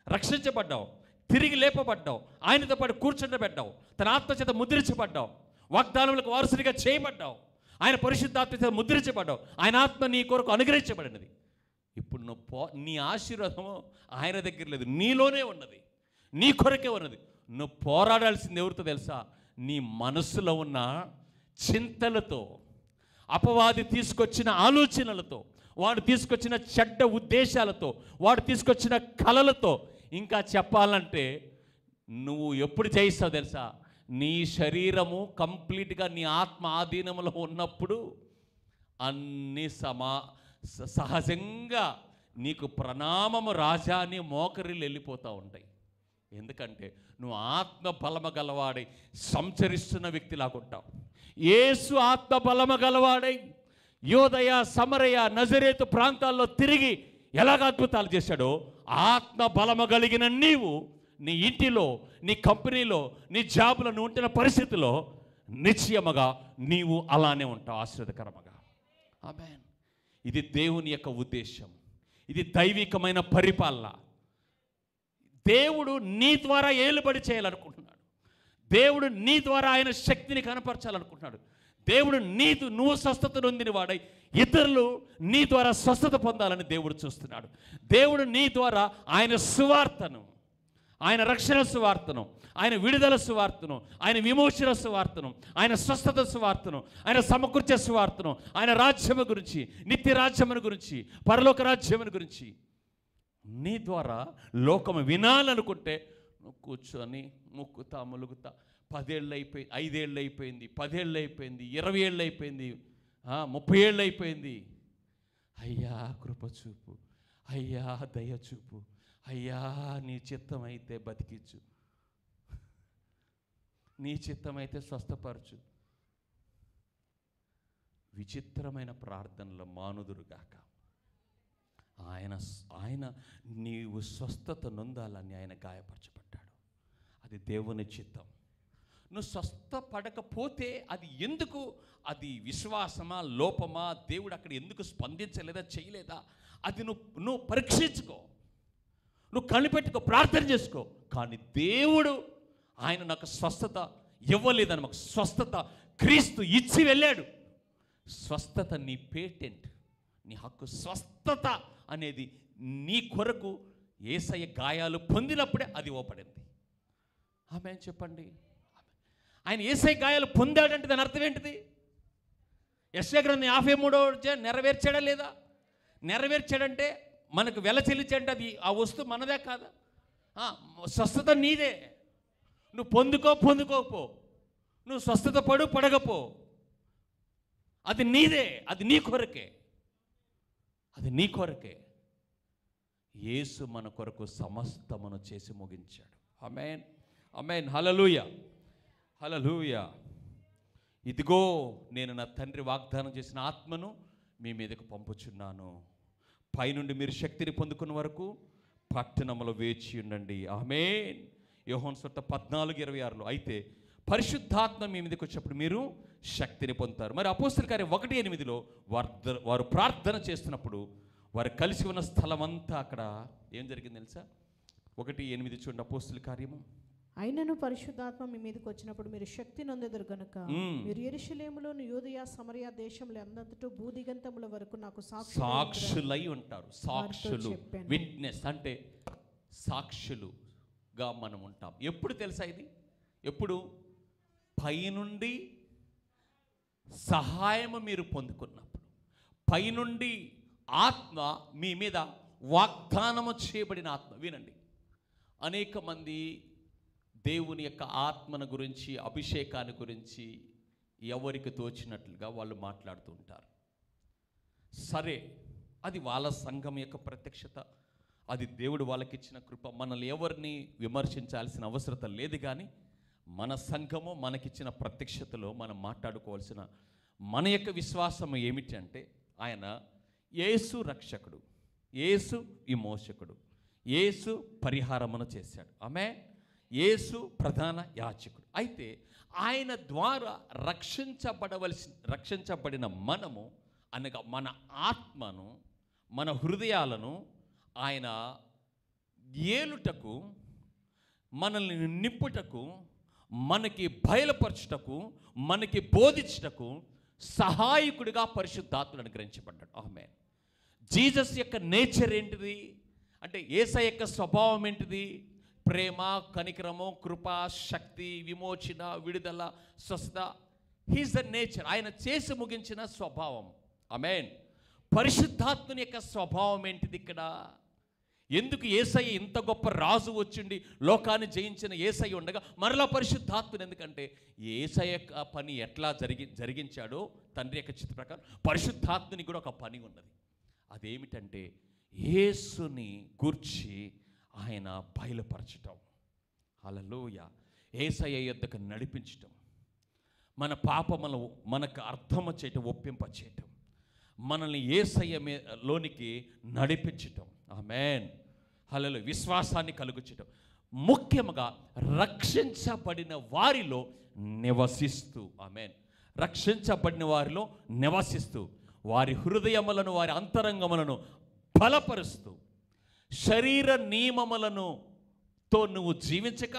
రక్షించబడ్డావు, తిరిగి లేపబడ్డావు, ఆయనతో పాటు కూర్చుండబడ్డావు, తన ఆత్మచేత ముద్రించబడ్డావు, వాగ్దానములకు వారసుడిగా చేయబడ్డావు, ఆయన పరిశుద్ధాత్మ చేత ముద్రించబడ్డావు, ఆయన ఆత్మ నీ కొరకు అనుగ్రహించబడినది. ఇప్పుడు నువ్వు నీ ఆశీర్వాదము ఆయన దగ్గర లేదు, నీలోనే ఉన్నది, నీ కొరకే ఉన్నది. నువ్వు పోరాడాల్సింది ఎవరితో తెలుసా? నీ మనసులో ఉన్న చింతలతో, అపవాది తీసుకొచ్చిన ఆలోచనలతో, వాడు తీసుకొచ్చిన చెడ్డ ఉద్దేశాలతో, వాడు తీసుకొచ్చిన కలలతో. ఇంకా చెప్పాలంటే నువ్వు ఎప్పుడు చేయిస్తావు తెలుసా? నీ శరీరము కంప్లీట్గా నీ ఆత్మ ఆధీనంలో ఉన్నప్పుడు అన్ని సహజంగా నీకు ప్రణామము రాజా అని మోకరిల్లు వెళ్ళిపోతూ ఉంటాయి. ఎందుకంటే నువ్వు ఆత్మ బలము గలవాడై సంచరిస్తున్న వ్యక్తిలాగుంటావు. యేసు ఆత్మ బలము గలవాడై యోదయ, సమరయ, నజరేతు ప్రాంతాల్లో తిరిగి ఎలాగ అద్భుతాలు చేశాడో, ఆత్మ బలము కలిగిన నీవు నీ ఇంటిలో, నీ కంపెనీలో, నీ జాబ్లో నువ్వు ఉంటున్న పరిస్థితిలో నిశ్చయముగా నీవు అలానే ఉంటావు, ఆశ్రదకరముగా. ఆమేన్. ఇది దేవుని యొక్క ఉద్దేశం. ఇది దైవికమైన పరిపాలన. దేవుడు నీ ద్వారా ఏలుబడి చేయాలనుకుంటున్నాడు. దేవుడు నీ ద్వారా ఆయన శక్తిని కనపరచాలనుకుంటున్నాడు. దేవుడు నువ్వు స్వస్థత నొందిన వాడై ఇతరులు నీ ద్వారా స్వస్థత పొందాలని దేవుడు చూస్తున్నాడు. దేవుడు నీ ద్వారా ఆయన సువార్తను, ఆయన రక్షణ సువార్తను, ఆయన విడుదల సువార్తను, ఆయన విమోచన సువార్తను, ఆయన స్వస్థత సువార్తను, ఆయన సమకూర్చే సువార్తను, ఆయన రాజ్యము గురించి, నిత్య రాజ్యమును గురించి, పరలోక రాజ్యమును గురించి నీ ద్వారా లోకము వినాలనుకుంటే నువ్వు కూర్చొని ముక్కుతా ములుగుతా 10 ఏళ్ళు అయిపోయింది, 5 ఏళ్ళు అయిపోయింది, 10 ఏళ్ళు అయిపోయింది, 20 ఏళ్ళు అయిపోయింది, 30 ఏళ్ళు అయిపోయింది. అయ్యా కృప చూపు, అయ్యా దయ చూపు, అయ్యా నీ చిత్తమైతే బతికించు, నీ చిత్తమైతే స్వస్థపరచు. విచిత్రమైన ప్రార్థనలు మానుదురుగాక. ఆయన నీవు స్వస్థత నొందాలని ఆయన గాయపరచబడ్డాడు. అది దేవుని చిత్తం. నువ్వు స్వస్థపడకపోతే అది ఎందుకు? అది విశ్వాసమా, లోపమా, దేవుడు అక్కడ ఎందుకు స్పందించలేదా, చేయలేదా, అది నువ్వు పరీక్షించుకో, నువ్వు కనిపెట్టుకో, ప్రార్థన చేసుకో. కానీ దేవుడు ఆయన నాకు స్వస్థత ఇవ్వలేదని, మాకు స్వస్థత క్రీస్తు ఇచ్చి వెళ్ళాడు. స్వస్థత నీ పేటెంట్, నీ హక్కు. స్వస్థత అనేది నీ కొరకు యేసయ్య గాయాలు పొందినప్పుడే అది ఇవ్వబడింది. ఆమేన్ చెప్పండి. ఆయన యేసయ్య గాయాలు పొందాడంటే దాని అర్థం ఏంటిది? యెషయా గ్రంథం 53 నెరవేర్చాడా లేదా? నెరవేర్చాడంటే మనకు వెల చెల్లించంటే అది ఆ వస్తువు మనదే కాదా? స్వస్థత నీదే. నువ్వు పొందుకోపో, నువ్వు స్వస్థత పడకపో, అది నీదే, అది నీ కొరకే, అది నీ కొరకే. యేసు మన కొరకు సమస్తమును చేసి ముగించాడు. ఆమేన్, ఆమేన్, హల్లెలూయా, హల్లెలూయా. ఇదిగో నేను నా తండ్రి వాగ్దానం చేసిన ఆత్మను మీ మీదకు పంపుచున్నాను. పైనుండి మీరు శక్తిని పొందుకున్న వరకు పట్టణంలో వేచి ఉండండి. ఆమేన్. యోహాను సువార్త 14:26 అయితే పరిశుద్ధాత్మ మీ మీదకి వచ్చినప్పుడు మీరు శక్తిని పొందుతారు. మరి అపోస్తలుల కార్యం 1:8 వారు ప్రార్థన చేస్తున్నప్పుడు వారు కలిసి ఉన్న స్థలం అంతా అక్కడ ఏం జరిగింది తెలుసా? 1:8 చూడండి, అపోస్తలుల కార్యము. అయినను పరిశుద్ధాత్మ మీ మీదకి వచ్చినప్పుడు మీరు శక్తి నొందెదరు గనుక మీరు యెరూషలేములోను యూదయ సమరయ దేశముల అంతటా భూదిగంతముల వరకు నాకు సాక్షులై ఉంటారు. సాక్షులు, విట్నెస్ అంటే సాక్షులుగా మనం ఉంటాం. ఎప్పుడు తెలుసా ఇది? ఎప్పుడు? పైనుండి సహాయము మీరు పొందుకున్నప్పుడు, పైనుండి ఆత్మ మీ మీద వాగ్దానము చేయబడిన ఆత్మ. వినండి, అనేక మంది దేవుని యొక్క ఆత్మను గురించి, అభిషేకాన్ని గురించి ఎవరికి తోచినట్లుగా వాళ్ళు మాట్లాడుతూ ఉంటారు. సరే, అది వాళ్ళ సంఘం యొక్క ప్రత్యక్షత, అది దేవుడు వాళ్ళకిచ్చిన కృప. మనల్ని ఎవరిని విమర్శించాల్సిన అవసరం లేదు. కానీ మన సంఘము మనకిచ్చిన ప్రత్యక్షతలో మనం మాట్లాడుకోవాల్సిన మన యొక్క విశ్వాసం ఏమిటి అంటే, ఆయన యేసు రక్షకుడు, యేసు విమోచకుడు, యేసు పరిహారమును చేశాడు. ఆమేన్. యేసు ప్రధాన యాజకుడు. అయితే ఆయన ద్వారా రక్షించబడిన మనము అనగా మన ఆత్మను, మన హృదయాలను ఆయన ఏలుటకు, మనల్ని నింపుటకు, మనకి బయలుపరచుటకు, మనకి బోధించుటకు సహాయకుడిగా పరిశుద్ధాత్ముడు అనుగ్రహించబడ్డాడు. ఆమేన్. జీసస్ యొక్క నేచర్ ఏంటిది అంటే, యేసయ్య యొక్క స్వభావం ఏంటిది? ప్రేమ, కనికరము, కృప, శక్తి, విమోచన, విడుదల, స్వస్థత. He's the nature. ఆయన చేసి ముగించిన స్వభావం. ఆమేన్. పరిశుద్ధాత్ముని యొక్క స్వభావం ఏంటిది? ఇక్కడ ఎందుకు యేసయ్య ఇంత గొప్ప రాజు వచ్చిండి లోకాన్ని జయించిన యేసయ్య ఉండగా మరలా పరిశుద్ధాత్మను, ఎందుకంటే యేసయ్య పని ఎట్లా జరిగించాడో తండ్రి యొక్క చిత్త ప్రకారం పరిశుద్ధాత్మని కూడా ఒక పని ఉన్నది. అదేమిటంటే యేసుని గూర్చి ఆయన బయలుపరచటం. హల్లెలూయా. యేసయ్య యొద్దకు నడిపించటం, మన పాపములను మనకు అర్థము చేయటం, ఒప్పింపచేయటం, మనల్ని యేసయ్య లోనికి నడిపించటం. ఆమేన్. హల్లెలూయా. విశ్వాసాన్ని కలుగుచటం, ముఖ్యంగా రక్షించబడిన వారిలో నివసిస్తూ, ఆమేన్, రక్షించబడిన వారిలో నివసిస్తూ వారి హృదయములను వారి అంతరంగములను బలపరుస్తూ శరీర నియమములను తో నువ్వు జీవించక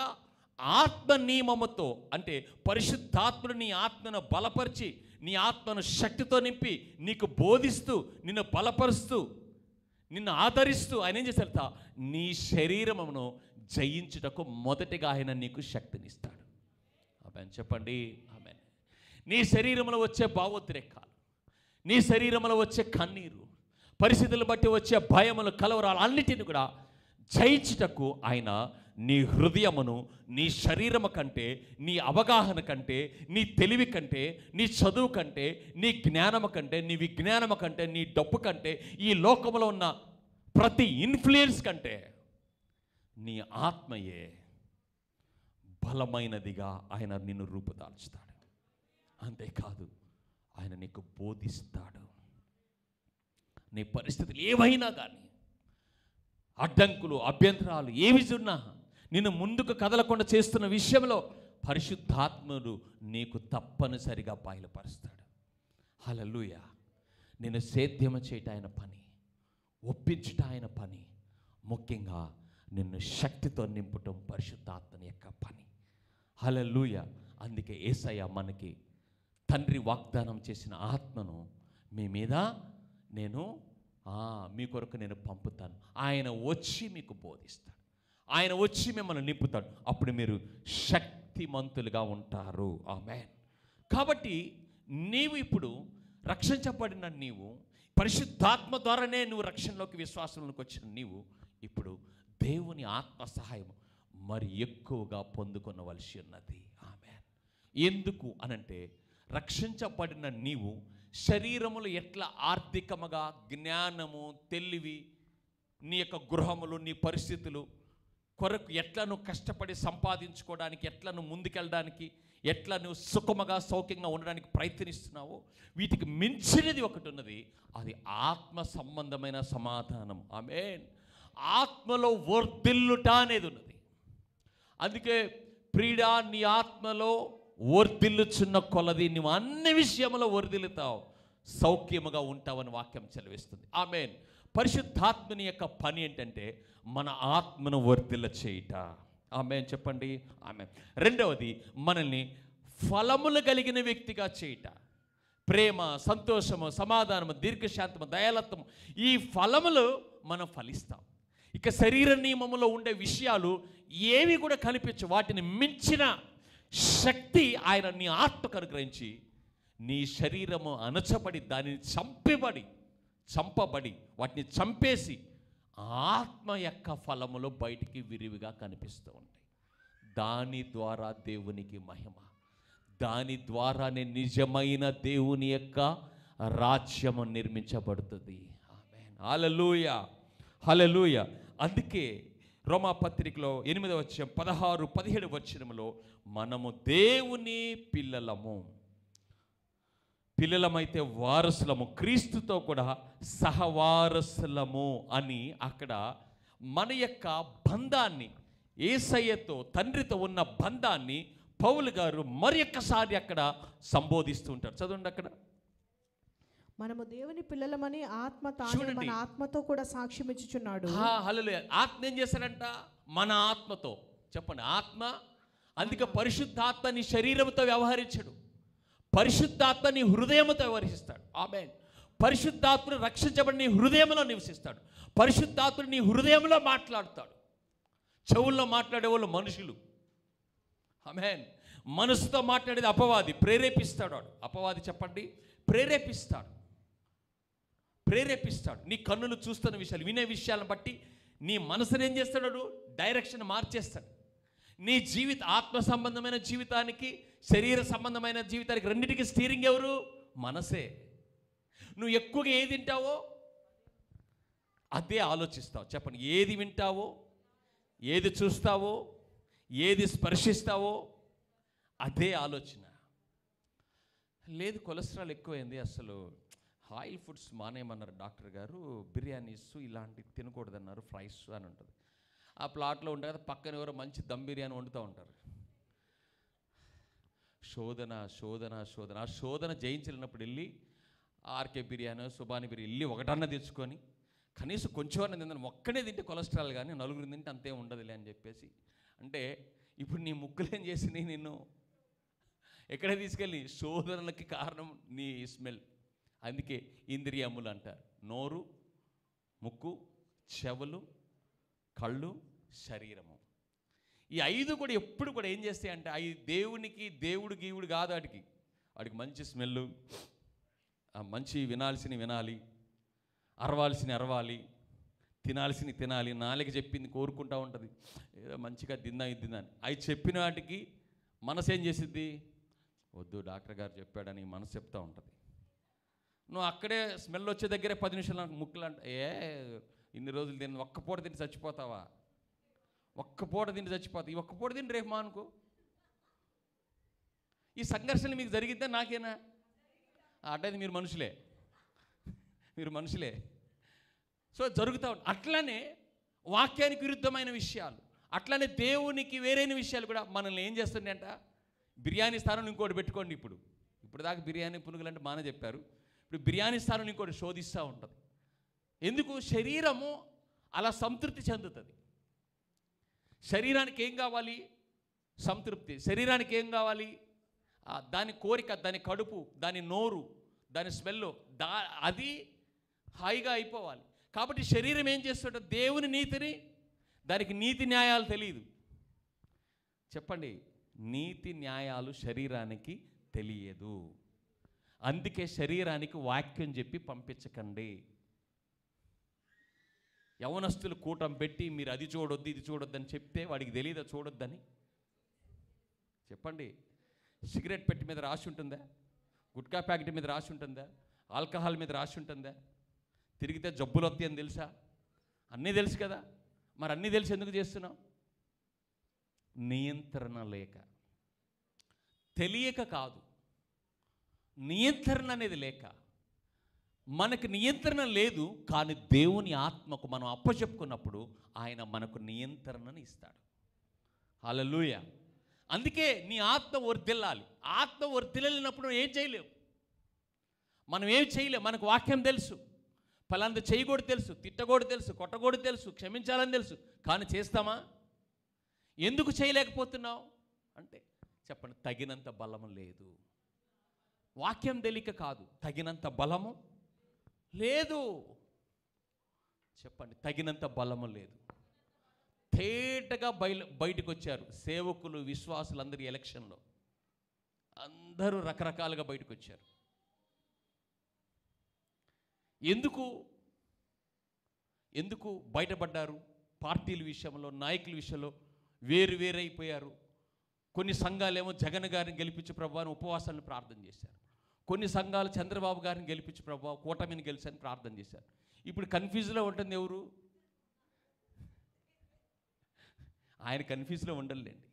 ఆత్మ నియమముతో, అంటే పరిశుద్ధాత్మను నీ ఆత్మను బలపరిచి నీ ఆత్మను శక్తితో నింపి నీకు బోధిస్తూ నిన్ను బలపరుస్తూ నిన్ను ఆదరిస్తూ ఆయన ఏం చేస్తారట, నీ శరీరమును జయించుటకు మొదటిగా ఆయన నీకు శక్తినిస్తాడు. ఆమేన్ చెప్పండి. ఆమేన్. నీ శరీరంలో వచ్చే భావోద్రేకాలు, నీ శరీరంలో వచ్చే కన్నీరు, పరిస్థితులను బట్టి వచ్చే భయములు, కలవరాలు అన్నిటిని కూడా జయించుటకు ఆయన నీ హృదయమును నీ శరీరము కంటే, నీ అవగాహన కంటే, నీ తెలివి కంటే, నీ చదువు కంటే, నీ జ్ఞానము కంటే, నీ విజ్ఞానము కంటే, నీ డబ్బు కంటే, ఈ లోకంలో ఉన్న ప్రతి ఇన్ఫ్లుయెన్స్ కంటే నీ ఆత్మయే బలమైనదిగా ఆయన నిన్ను రూపుదాల్చుతాడు. అంతేకాదు ఆయన నీకు బోధిస్తాడు. నీ పరిస్థితులు ఏవైనా కానీ, అడ్డంకులు అభ్యంతరాలు ఏవి ఉన్నా నిన్ను ముందుకు కదలకుండా చేస్తున్న విషయంలో పరిశుద్ధాత్ముడు నీకు తప్పనిసరిగా బయలుపరుస్తాడు. హల్లెలూయా. నిన్ను సేద్యము చేయట ఆయన పని, ఒప్పించుట ఆయన పని, ముఖ్యంగా నిన్ను శక్తితో నింపటం పరిశుద్ధాత్మని యొక్క పని. హల్లెలూయా. అందుకే యేసయ్య మనకి తండ్రి వాగ్దానం చేసిన ఆత్మను మీ మీద నేను మీ కొరకు నేను పంపుతాను, ఆయన వచ్చి మీకు బోధిస్తాడు, ఆయన వచ్చి మిమ్మల్ని నింపుతాడు, అప్పుడు మీరు శక్తిమంతులుగా ఉంటారు. ఆమేన్. కాబట్టి నీవు ఇప్పుడు రక్షించబడిన నీవు, పరిశుద్ధాత్మ ద్వారానే నువ్వు రక్షణలోకి విశ్వాసంలోకి వచ్చిన నీవు ఇప్పుడు దేవుని ఆత్మ సహాయం మరి ఎక్కువగా పొందుకొనవలసి ఉన్నది. ఆమేన్. ఎందుకు అనంటే రక్షించబడిన నీవు శరీరములు ఎట్లా ఆర్థికముగా, జ్ఞానము, తెలివి, నీ యొక్క గృహములు, నీ పరిస్థితులు కొరకు ఎట్లా నువ్వు కష్టపడి సంపాదించుకోవడానికి, ఎట్లా నువ్వు ముందుకెళ్ళడానికి, ఎట్లా నువ్వు సుఖముగా సౌఖ్యంగా ఉండడానికి ప్రయత్నిస్తున్నావో వీటికి మించినది ఒకటి ఉన్నది, అది ఆత్మ సంబంధమైన సమాధానం. ఆమేన్. ఆత్మలో వర్ధిల్లుట అనేది ఉన్నది. అందుకే ప్రియుడా, నీ ఆత్మలో వర్ధిల్లుచున్న కొలది నువ్వు అన్ని విషయంలో వర్ధిల్లుతావు, సౌఖ్యముగా ఉంటావని వాక్యం సెలవిస్తుంది. ఆమేన్. పరిశుద్ధాత్మని యొక్క పని ఏంటంటే మన ఆత్మను వర్ధిల్ల చేయుట. ఆమేన్ చెప్పండి. ఆమేన్. రెండవది మనల్ని ఫలములు కలిగిన వ్యక్తిగా చేయుట. ప్రేమ, సంతోషము, సమాధానము, దీర్ఘశాంతము, దయాలత్వము, ఈ ఫలములు మనం ఫలిస్తాం. ఇక శరీర నియమములో ఉండే విషయాలు ఏవి కూడా కనిపించవు. వాటిని మించిన శక్తి ఆయన నీ ఆత్మకు అనుగ్రహించి నీ శరీరము అణచబడి దానిని చంపబడి వాటిని చంపేసి ఆత్మ యొక్క ఫలములు బయటికి విరివిగా కనిపిస్తూ ఉంటాయి. దాని ద్వారా దేవునికి మహిమ, దాని ద్వారానే నిజమైన దేవుని యొక్క రాజ్యము నిర్మించబడుతుంది. ఆమేన్. హల్లెలూయా. హల్లెలూయా. అందుకే రోమాపత్రికలో 8వ అధ్యాయం 16, 17 వచనములో మనము దేవుని పిల్లలమైతే వారసులము, క్రీస్తుతో కూడా సహవారసులము అని అక్కడ మన యొక్క బంధాన్ని, యేసయ్యతో తండ్రితో ఉన్న బంధాన్ని పౌలు గారు మరి ఒక్కసారి అక్కడ సంబోధిస్తూ ఉంటారు. చదవండి అక్కడ. మనము దేవుని పిల్లలమని ఆత్మ తానే మన ఆత్మతో కూడా సాక్ష్యం ఇచ్చుచున్నాడు. హల్లెలూయా. ఆత్మ ఏం చేశాడంట? మన ఆత్మతో. చెప్పండి, ఆత్మ. అందుకే పరిశుద్ధాత్మ నీ శరీరంతో వ్యవహరించడు, పరిశుద్ధాత్మ నీ హృదయంతో వ్యవహరిస్తాడు. ఆమేన్. పరిశుద్ధాత్మను రక్షించబడి నీ హృదయంలో నివసిస్తాడు. పరిశుద్ధాత్ముడు నీ హృదయంలో మాట్లాడతాడు. చెవుల్లో మాట్లాడేవాళ్ళు మనుషులు. ఆమేన్. మనసుతో మాట్లాడేది అపవాది, ప్రేరేపిస్తాడు. అపవాది చెప్పండి, ప్రేరేపిస్తాడు. నీ కన్నులు చూస్తున్న విషయాలు, వినే విషయాలను బట్టి నీ మనసుని ఏం చేస్తాడు? డైరెక్షన్ మార్చేస్తాడు. నీ ఆత్మ సంబంధమైన జీవితానికి, శరీర సంబంధమైన జీవితానికి రెండింటికి స్టీరింగ్ ఎవరు? మనసే. నువ్వు ఎక్కువగా ఏది వింటావో అదే ఆలోచిస్తావు. చెప్పండి, ఏది వింటావో, ఏది చూస్తావో, ఏది స్పర్శిస్తావో అదే ఆలోచన. లేదు కొలెస్ట్రాల్ ఎక్కువైంది, అసలు ఆయిల్ ఫుడ్స్ మానేయమన్నారు డాక్టర్ గారు, బిర్యానీస్ ఇలాంటివి తినకూడదన్నారు, ఫ్రైస్ అని ఉంటుంది. ఆ ప్లాట్లో ఉంటే కదా పక్కన ఎవరో మంచి దమ్ బిర్యానీ వండుతూ ఉంటారు. శోధన శోధన శోధన. ఆ శోధన జయించలేనప్పుడు వెళ్ళి ఆర్కే బిర్యానీ, సుబాని బిర్యానీ వెళ్ళి ఒకటన్నా తెచ్చుకొని కనీసం కొంచెం అన్న తిందని, ఒక్కనే తింటే కొలెస్ట్రాల్, కానీ నలుగురు తింటే అంతే ఉండదులే అని చెప్పేసి. అంటే ఇప్పుడు నీ ముక్కులేం చేసినాయి నిన్ను ఎక్కడ తీసుకెళ్ళి? శోధనలకి కారణం నీ స్మెల్. అందుకే ఇంద్రియములు అంటారు. నోరు, ముక్కు, చెవులు, కళ్ళు, శరీరము. ఈ 5 కూడా ఎప్పుడు కూడా ఏం చేస్తాయి అంటే, అవి దేవుడు గీవుడు కాదు. వాడికి మంచి స్మెల్లు, మంచి వినాల్సిన వినాలి, అరవాల్సిన అరవాలి, తినాల్సిన తినాలి, నాలుక చెప్పింది కోరుకుంటూ ఉంటుంది, ఏదో మంచిగా తిందా. అవి చెప్పిన వాటికి మనసు ఏం చేసిద్ది? వద్దు డాక్టర్ గారు చెప్పాడని మనసు చెప్తూ ఉంటుంది. నువ్వు అక్కడే స్మెల్ వచ్చే దగ్గరే 10 నిమిషాలు ముక్కులు ఇన్ని రోజులు తిని ఒక్క పూట తిని చచ్చిపోతావా? ఒక్క పూట తిని చచ్చిపోతావు. ఈ ఒక్క పూట తిని రేపు మా అనుకో. ఈ సంఘర్షణ మీకు జరిగిద్దా నాకేనా? అంటే మీరు మనుషులే. సో జరుగుతూ ఉంటుంది. అట్లానే వాక్యానికి విరుద్ధమైన విషయాలు, అట్లానే దేవునికి వేరైన విషయాలు కూడా మనల్ని ఏం చేస్తుంది అంట? బిర్యానీ స్థానంలో ఇంకోటి పెట్టుకోండి. ఇప్పుడు దాకా బిర్యానీ పునుగులు అంటే బాగానే చెప్పారు. ఇప్పుడు బిర్యానీ స్థానంలో ఇంకోటి శోధిస్తూ ఉంటుంది. ఎందుకు? శరీరము అలా సంతృప్తి చెందుతుంది. శరీరానికి ఏం కావాలి? సంతృప్తి. శరీరానికి ఏం కావాలి? దాని కోరిక, దాని కడుపు, దాని నోరు, దాని స్మెల్, అది హాయిగా అయిపోవాలి. కాబట్టి శరీరం ఏం చేస్తుంటే దేవుని నీతిని, దానికి నీతి న్యాయాలు తెలియదు. చెప్పండి, నీతి న్యాయాలు శరీరానికి తెలియదు. అందుకే శరీరానికి వాక్యం చెప్పి పంపించకండి. యవనస్తులు కూటం పెట్టి మీరు అది చూడొద్దు ఇది చూడొద్దని చెప్తే వాడికి తెలియదా చూడొద్దని? చెప్పండి, సిగరెట్ పెట్టి మీద రాసి ఉంటుందా? గుట్కా ప్యాకెట్ మీద రాసి ఉంటుందా? ఆల్కహాల్ మీద రాసి ఉంటుందా? తిరిగితే జబ్బులు వస్తాయి అని తెలుసా? అన్నీ తెలుసు కదా. మరి అన్నీ తెలిసి ఎందుకు చేస్తున్నావు? నియంత్రణ లేక, తెలియక కాదు, నియంత్రణ అనేది లేక. మనకు నియంత్రణ లేదు, కానీ దేవుని ఆత్మకు మనం అప్పచెప్పుకున్నప్పుడు ఆయన మనకు నియంత్రణను ఇస్తాడు. హల్లెలూయా. అందుకే నీ ఆత్మ వర్ధిల్లాలి. ఆత్మ వర్ధిల్లినప్పుడు ఏం చేయలేవు, మనం ఏం చేయలేము. మనకు వాక్యం తెలుసు, ఫలాంత చేయకూడదు తెలుసు, తిట్టకూడదు తెలుసు, కొట్టకూడదు తెలుసు, క్షమించాలని తెలుసు, కానీ చేస్తామా? ఎందుకు చేయలేకపోతున్నావు అంటే చెప్పండి, తగినంత బలము లేదు. వాక్యం తెలియక కాదు, తగినంత బలము లేదు. చెప్పండి, తగినంత బలము లేదు. తేటగా బయటకు వచ్చారు సేవకులు, విశ్వాసులు అందరూ. ఎలక్షన్లో అందరూ రకరకాలుగా బయటకు వచ్చారు. ఎందుకు బయటపడ్డారు? పార్టీల విషయంలో, నాయకుల విషయంలో వేరైపోయారు. కొన్ని సంఘాలేమో జగన్ గారిని గెలిపించి ప్రభువా అని ఉపవాసాలను ప్రార్థన చేశారు. కొన్ని సంఘాలు చంద్రబాబు గారిని గెలిపించి ప్రభువా కూటమిని గెలిచని ప్రార్థన చేశారు. ఇప్పుడు కన్ఫ్యూజ్లో ఉంటుంది ఎవరు? ఆయన కన్ఫ్యూజ్లో ఉండలేండి.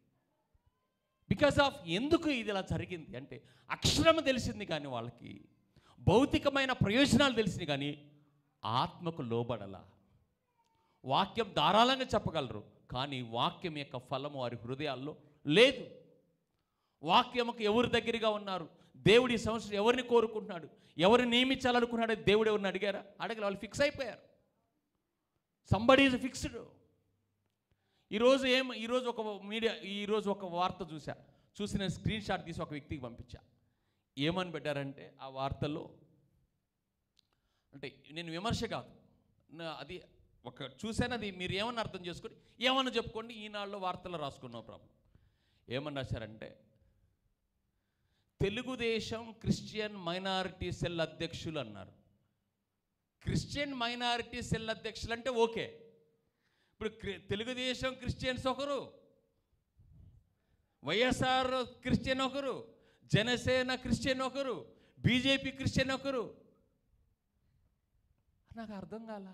బికాస్ ఆఫ్ ఎందుకు ఇది ఇలా జరిగింది అంటే, అక్షరం తెలిసింది కానీ వాళ్ళకి భౌతికమైన ప్రయోజనాలు తెలిసింది కానీ ఆత్మకు లోబడలా. వాక్యం ధారాళంగా చెప్పగలరు, కానీ వాక్యం యొక్క ఫలము వారి హృదయాల్లో లేదు. వాక్యముకు ఎవరు దగ్గరగా ఉన్నారు? దేవుడి సంవత్సరం ఎవరిని కోరుకుంటున్నాడు, ఎవరిని నియమించాలనుకున్నాడు? దేవుడు ఎవరిని అడిగారా? అడగలే. వాళ్ళు ఫిక్స్ అయిపోయారు. Somebody is fixed. ఈరోజు ఒక వార్త చూసి నేను స్క్రీన్ షాట్ తీసి ఒక వ్యక్తికి పంపించా. ఏమని పెట్టారంటే ఆ వార్తల్లో, అంటే నేను విమర్శ కాదు, అది ఒక చూశాను, అది మీరు ఏమన్నా అర్థం చేసుకొని ఏమన్నా చెప్పుకోండి. ఈనాడులో వార్తల్లో రాసుకున్న ప్రాబ్లం. ఏమన్నా రాశారంటే, తెలుగుదేశం క్రిస్టియన్ మైనారిటీ సెల్ అధ్యక్షులు అన్నారు. క్రిస్టియన్ మైనారిటీ సెల్ అధ్యక్షులు అంటే ఓకే, ఇప్పుడు తెలుగుదేశం క్రిస్టియన్స్ ఒకరు, వైఎస్ఆర్ క్రిస్టియన్ ఒకరు, జనసేన క్రిస్టియన్ ఒకరు, బీజేపీ క్రిస్టియన్ ఒకరు. నాకు అర్థం కాల.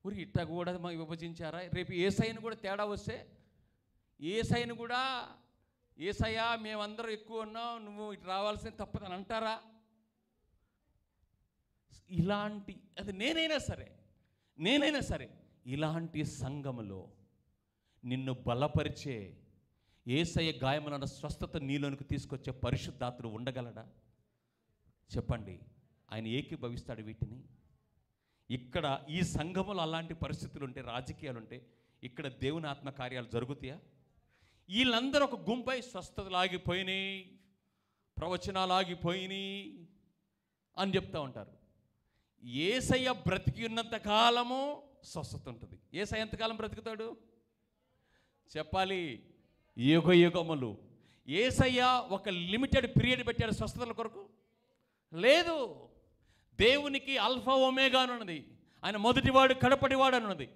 ఊరి ఇట్ట కూడా మాకు విభజించారా? రేపు ఏసైని కూడా తేడా వస్తే, ఏసైని కూడా ఏసయ్యా మేమందరం ఎక్కువ ఉన్నాం, నువ్వు ఇటు రావాల్సింది తప్పదని అంటారా? ఇలాంటి అది నేనైనా సరే ఇలాంటి సంఘములో నిన్ను బలపరిచే, యేసయ్య గాయములను స్వస్థత నీలోనికి తీసుకొచ్చే పరిశుద్ధాత్ముడు ఉండగలడా? చెప్పండి. ఆయన ఏకీభవిస్తాడు వీటిని. ఇక్కడ ఈ సంఘములో అలాంటి పరిస్థితులు ఉంటే, రాజకీయాలు ఉంటే, ఇక్కడ దేవుని ఆత్మ కార్యాలు జరుగుతాయా? వీళ్ళందరూ ఒక గుంపై స్వస్థతలు ఆగిపోయినాయి, ప్రవచనాలు ఆగిపోయినాయి అని చెప్తూ ఉంటారు. యేసయ్య బ్రతికి ఉన్నంత కాలము స్వస్థత ఉంటుంది. యేసయ్య ఎంతకాలం బ్రతుకుతాడు చెప్పాలి? యుగ యుగములు. యేసయ్య ఒక లిమిటెడ్ పీరియడ్ పెట్టాడు స్వస్థతల కొరకు? లేదు. దేవునికి అల్ఫా ఒమేగా అని ఉన్నది. ఆయన మొదటివాడు కడపటివాడు అని ఉన్నది.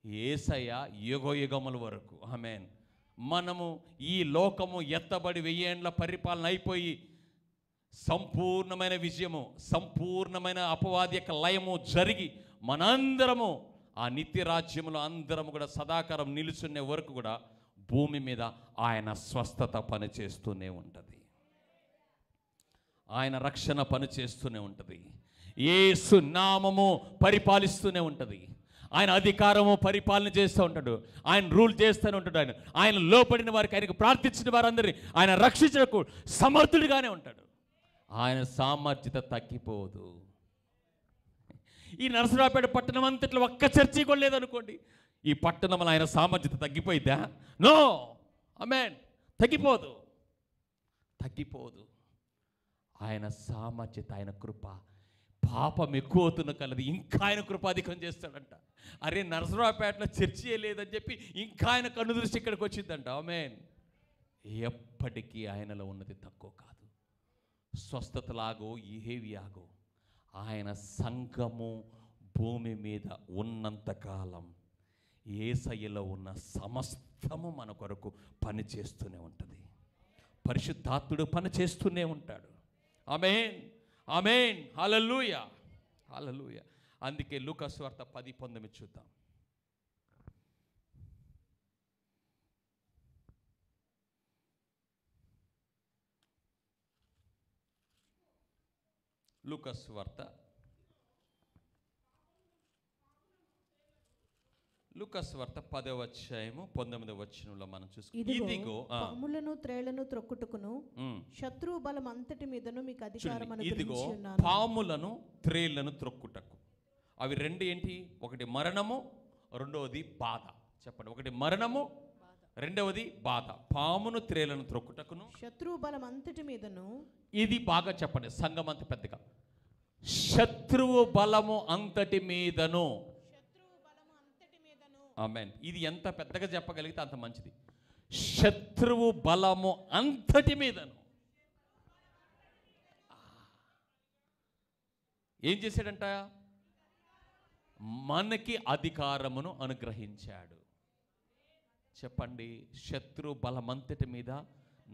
యేసయ్య యుగ యుగముల వరకు. ఆమేన్. మనము ఈ లోకము ఎత్తబడి 1000 ఏండ్ల పరిపాలన అయిపోయి సంపూర్ణమైన విజయము, సంపూర్ణమైన అపవాది యొక్క లయము జరిగి మనందరము ఆ నిత్య రాజ్యములో అందరము కూడా సదాకాలం నిలుచునే వరకు కూడా భూమి మీద ఆయన స్వస్థత పని చేస్తూనే ఉంటుంది. ఆయన రక్షణ పని చేస్తూనే ఉంటుంది. యేసు నామము పరిపాలిస్తూనే ఉంటుంది. ఆయన అధికారము పరిపాలన చేస్తూ ఉంటాడు. ఆయన రూల్ చేస్తూనే ఉంటాడు. ఆయన లోపడిన వారికి, ఆయనకు ప్రార్థించిన వారందరినీ ఆయన రక్షించకు సమర్థుడిగానే ఉంటాడు. ఆయన సామర్థ్యత తగ్గిపోదు. ఈ నరసరావుపేట పట్టణం అంతట్లో ఒక్క చర్చి కూడా లేదనుకోండి, ఈ పట్టణంలో ఆయన సామర్థ్యత తగ్గిపోయిద్దా? నో. ఆమేన్. తగ్గిపోదు. ఆయన సామర్థ్యత, ఆయన కృప. పాపం ఎక్కువ అవుతున్న కలది ఇంకా ఆయన కృపాధికం చేస్తాడంట. అరే నరసరావుపేటలో చర్చియే లేదని చెప్పి ఇంకా ఆయన కన్ను దృష్టి ఇక్కడికి వచ్చిందంట. ఆమేన్. ఎప్పటికీ ఆయనలో ఉన్నది తక్కువ కాదు. స్వస్థతలాగో ఏవియాగో ఆయన సంఘము భూమి మీద ఉన్నంతకాలం యేసయ్యలో ఉన్న సమస్తము మన కొరకు పని చేస్తూనే ఉంటుంది. పరిశుద్ధాత్ముడు పని చేస్తూనే ఉంటాడు. ఆమేన్. ఆమేన్. హల్లెలూయా. హల్లెలూయా. అందుకే లూకా సువార్త 10:19 చూద్దాం. లూకా సువార్త 10వ అధ్యాయము 19వ వచనంలో మనం చూసుకుంటాం. ఇదిగో పాములను త్రేళ్లను త్రొక్కుటకును శత్రువు బలం అంతటి మీదను మీకు అధికారం ఇదిగో పాములను త్రేళ్లను త్రొక్కుటకు. అవి రెండు ఏంటి? ఒకటి మరణము, రెండవది బాధ. చెప్పండి. ఒకటి మరణము, రెండవది బాధ. పామును త్రేళ్లను త్రొక్కుటకును శత్రువు బలం అంతటి మీదను. ఇది బాగా చెప్పండి సంఘం అంత పెద్దగా. శత్రువు బలము అంతటి మీదను. ఆమేన్. ఇది ఎంత పెద్దగా చెప్పగలిగితే అంత మంచిది. శత్రువు బలము అంతటి మీదను. ఏం చేశాడంట? మనకి అధికారమును అనుగ్రహించాడు. చెప్పండి. శత్రు బలమంతటి మీద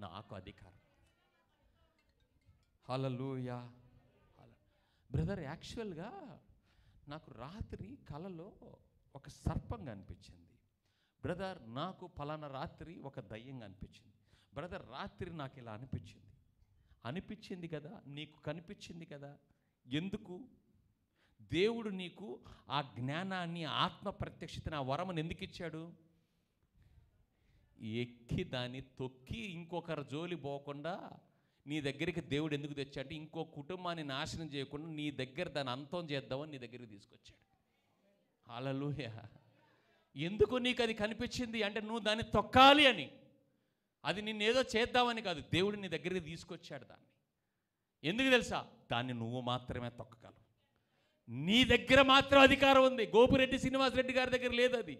నాకు అధికారం. హల్లెలూయా. బ్రదర్, యాక్చువల్గా నాకు రాత్రి కలలో ఒక సర్పంగా అనిపించింది. బ్రదర్, నాకు పలానా రాత్రి ఒక దయ్యంగా అనిపించింది. బ్రదర్, రాత్రి నాకు ఇలా అనిపించింది కదా. నీకు కనిపించింది కదా. ఎందుకు? దేవుడు నీకు ఆ జ్ఞానాన్ని, ఆత్మ ప్రత్యక్షతని, ఆ వరమును ఎందుకు ఇచ్చాడు? ఎక్కి దాన్ని తొక్కి ఇంకొకరి జోలి పోకుండా నీ దగ్గరికి దేవుడు ఎందుకు తెచ్చాడంటే, ఇంకో కుటుంబాన్ని నాశనం చేయకుండా నీ దగ్గర దాన్ని అంతం చేద్దామని నీ దగ్గరికి తీసుకొచ్చాడు. హల్లెలూయా. ఎందుకు నీకు అది కనిపించింది అంటే, నువ్వు దాన్ని తొక్కాలి అని. అది నిన్నేదో చేద్దామని కాదు. దేవుడు నీ దగ్గరికి తీసుకొచ్చాడు దాన్ని. ఎందుకు తెలుసా? దాన్ని నువ్వు మాత్రమే తొక్కగలవు. నీ దగ్గర మాత్రం అధికారం ఉంది. గోపిరెడ్డి శ్రీనివాసరెడ్డి గారి దగ్గర లేదు అది.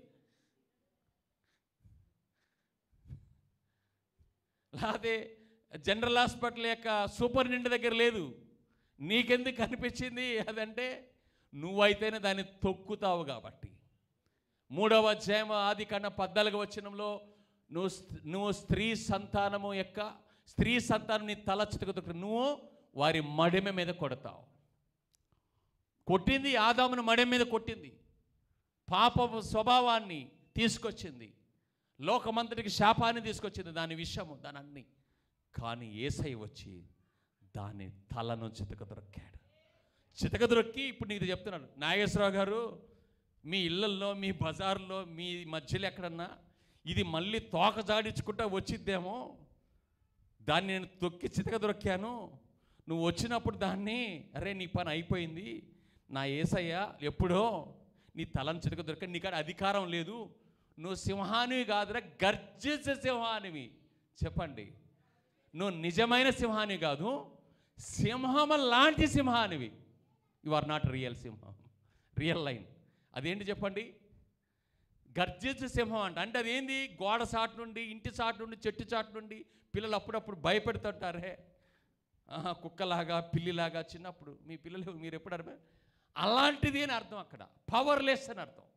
లేకపోతే జనరల్ హాస్పిటల్ యొక్క సూపరింటెండెంట్ దగ్గర లేదు. నీకెందుకు కనిపించింది అదంటే, నువ్వైతేనే దాన్ని తొక్కుతావు కాబట్టి. 3వ అధ్యాయం ఆదికాండం 14వ వచనంలో నువ్వు స్త్రీ సంతానం నీ తల చితకదొక్క నువ్వు వారి మడిమ మీద కొడతావు. కొట్టింది ఆదామును మడిమ మీద కొట్టింది, పాప స్వభావాన్ని తీసుకొచ్చింది, లోకమంతటికి శాపాన్ని తీసుకొచ్చింది, దాని విషయము దాని అన్ని. కానీ యేసయ్య వచ్చి దాని తలను చితకదొక్కాడు. చితకదొక్కి ఇప్పుడు నీకు చెప్తున్నాడు, నాగేశ్వరరావు గారు మీ ఇళ్ళల్లో మీ బజార్లో మీ మధ్యలో ఎక్కడన్నా ఇది మళ్ళీ తోక జాడించుకుంటా వచ్చిద్దేమో, దాన్ని నేను తొక్కి చితకదొక్కాను, నువ్వు వచ్చినప్పుడు దాన్ని అరే నీ పని అయిపోయింది, నా యేసయ్య ఎప్పుడో నీ తలను చితకదొక్కాడు, నీకాడ అధికారం లేదు, నువ్వు సింహానివి కాదురా గర్జించే సింహానివి. చెప్పండి, నువ్వు నిజమైన సింహానివి కాదు, సింహం లాంటి సింహానివి. యు ఆర్ నాట్ రియల్ సింహం, రియల్ లైన్. అదేంటి చెప్పండి? గర్జించే సింహం అంటే అదేంది? గోడ చాటు నుండి, ఇంటి చాటు నుండి, చెట్టు చాటు నుండి పిల్లలు అప్పుడప్పుడు భయపెడుతుంటారే, కుక్కలాగా పిల్లిలాగా. చిన్నప్పుడు మీ పిల్లలు మీరు ఎప్పుడు అర్థం అలాంటిది అని అర్థం, అక్కడ పవర్లెస్ అని అర్థం.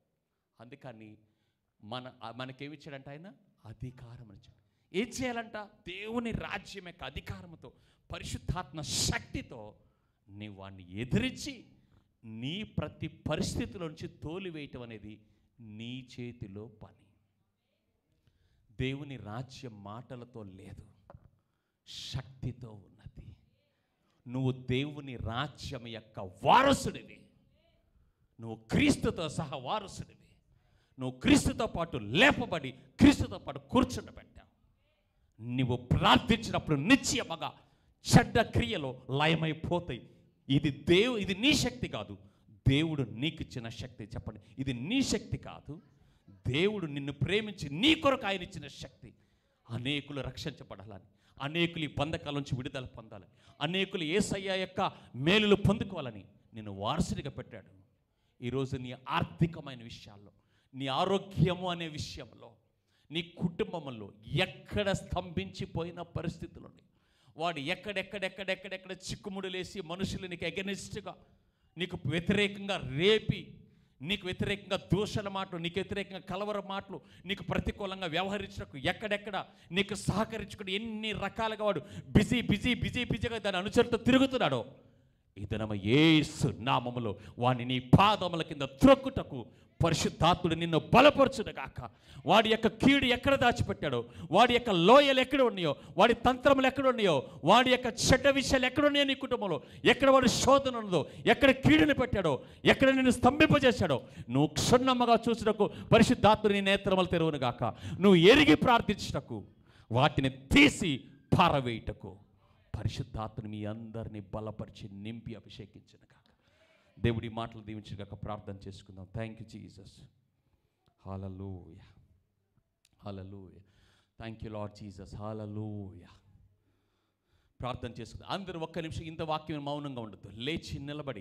అందుకని మనకేమిచ్చాడంట ఆయన? అధికారం ఇచ్చాడు. ఏం చేయాలంట? దేవుని రాజ్యం యొక్క అధికారంతో, పరిశుద్ధాత్మ శక్తితో నీ వాడిని ఎదిరించి నీ ప్రతి పరిస్థితిలో నుంచి తోలివేయటం అనేది నీ చేతిలో పని. దేవుని రాజ్యం మాటలతో లేదు, శక్తితో ఉన్నది. నువ్వు దేవుని రాజ్యం యొక్క వారసుడివి, నువ్వు క్రీస్తుతో సహా వారసుడివి, నువ్వు క్రీస్తుతో పాటు లేపబడి క్రీస్తుతో పాటు కూర్చుండబెట్టావు. నువ్వు ప్రార్థించినప్పుడు నిశ్చయముగా చెడ్డ క్రియలు లయమైపోతాయి. ఇది నీ శక్తి కాదు, దేవుడు నీకు ఇచ్చిన శక్తి. చెప్పండి, ఇది నీ శక్తి కాదు, దేవుడు నిన్ను ప్రేమించి నీ కొరకు ఆయన ఇచ్చిన శక్తి. అనేకులు రక్షించబడాలని, అనేకులు ఈ బంధకాల నుంచి విడుదల పొందాలని, అనేకులు యేసయ్య యొక్క మేలులు పొందుకోవాలని నిన్ను వారసుడిగా పెట్టాడు. ఈరోజు నీ ఆర్థికమైన విషయాల్లో, నీ ఆరోగ్యము అనే విషయంలో, నీ కుటుంబంలో ఎక్కడ స్తంభించిపోయిన పరిస్థితులని, వాడు ఎక్కడెక్కడ చిక్కుముడులేసి మనుషులు నీకు ఎగనిస్ట్గా, నీకు వ్యతిరేకంగా రేపి, నీకు వ్యతిరేకంగా దూషణ మాటలు, నీకు వ్యతిరేకంగా కలవర మాటలు, నీకు వ్యవహరించడానికి ఎక్కడెక్కడ నీకు సహకరించుకుని ఎన్ని రకాలుగా వాడు బిజీగా దాని అనుచరులతో తిరుగుతున్నాడో, ఇదనమ యేసు నామములో వాడిని నీ పాదముల కింద త్రొక్కుటకు పరిశుద్ధాత్ముడు నిన్ను బలపరచునుగాక. వాడి యొక్క కీడు ఎక్కడ దాచిపెట్టాడో, వాడి యొక్క లోయలు ఎక్కడ ఉన్నాయో, వాడి తంత్రములు ఎక్కడ ఉన్నాయో, వాడి యొక్క చెడ్డ విషయాలు ఎక్కడ ఉన్నాయో, నీ కుటుంబంలో ఎక్కడ వాడి శోధన ఉన్నదో, ఎక్కడ కీడుని పెట్టాడో, ఎక్కడ నిన్ను స్తంభింపజేశాడో, నువ్వు క్షుణ్ణముగా చూసినకు పరిశుద్ధాత్ముడు నీ నేత్రములు తెరువునుగాక. నువ్వు ఎరిగి ప్రార్థించుటకు, వాటిని తీసి పారవేయుటకు పరిశుద్ధాత్మని మీ అందరినీ బలపరిచి నింపి అభిషేకించునుగాక. దేవుడి మాటలు దీవించుగాక. ప్రార్థన చేసుకుందాం. Thank you Jesus. Hallelujah, hallelujah. Thank you Lord Jesus. Hallelujah. ప్రార్థన చేసుకుందాం. అందరూ ఒక్క నిమిషం ఇంత వాక్యం మౌనంగా ఉండదు, లేచి నిలబడి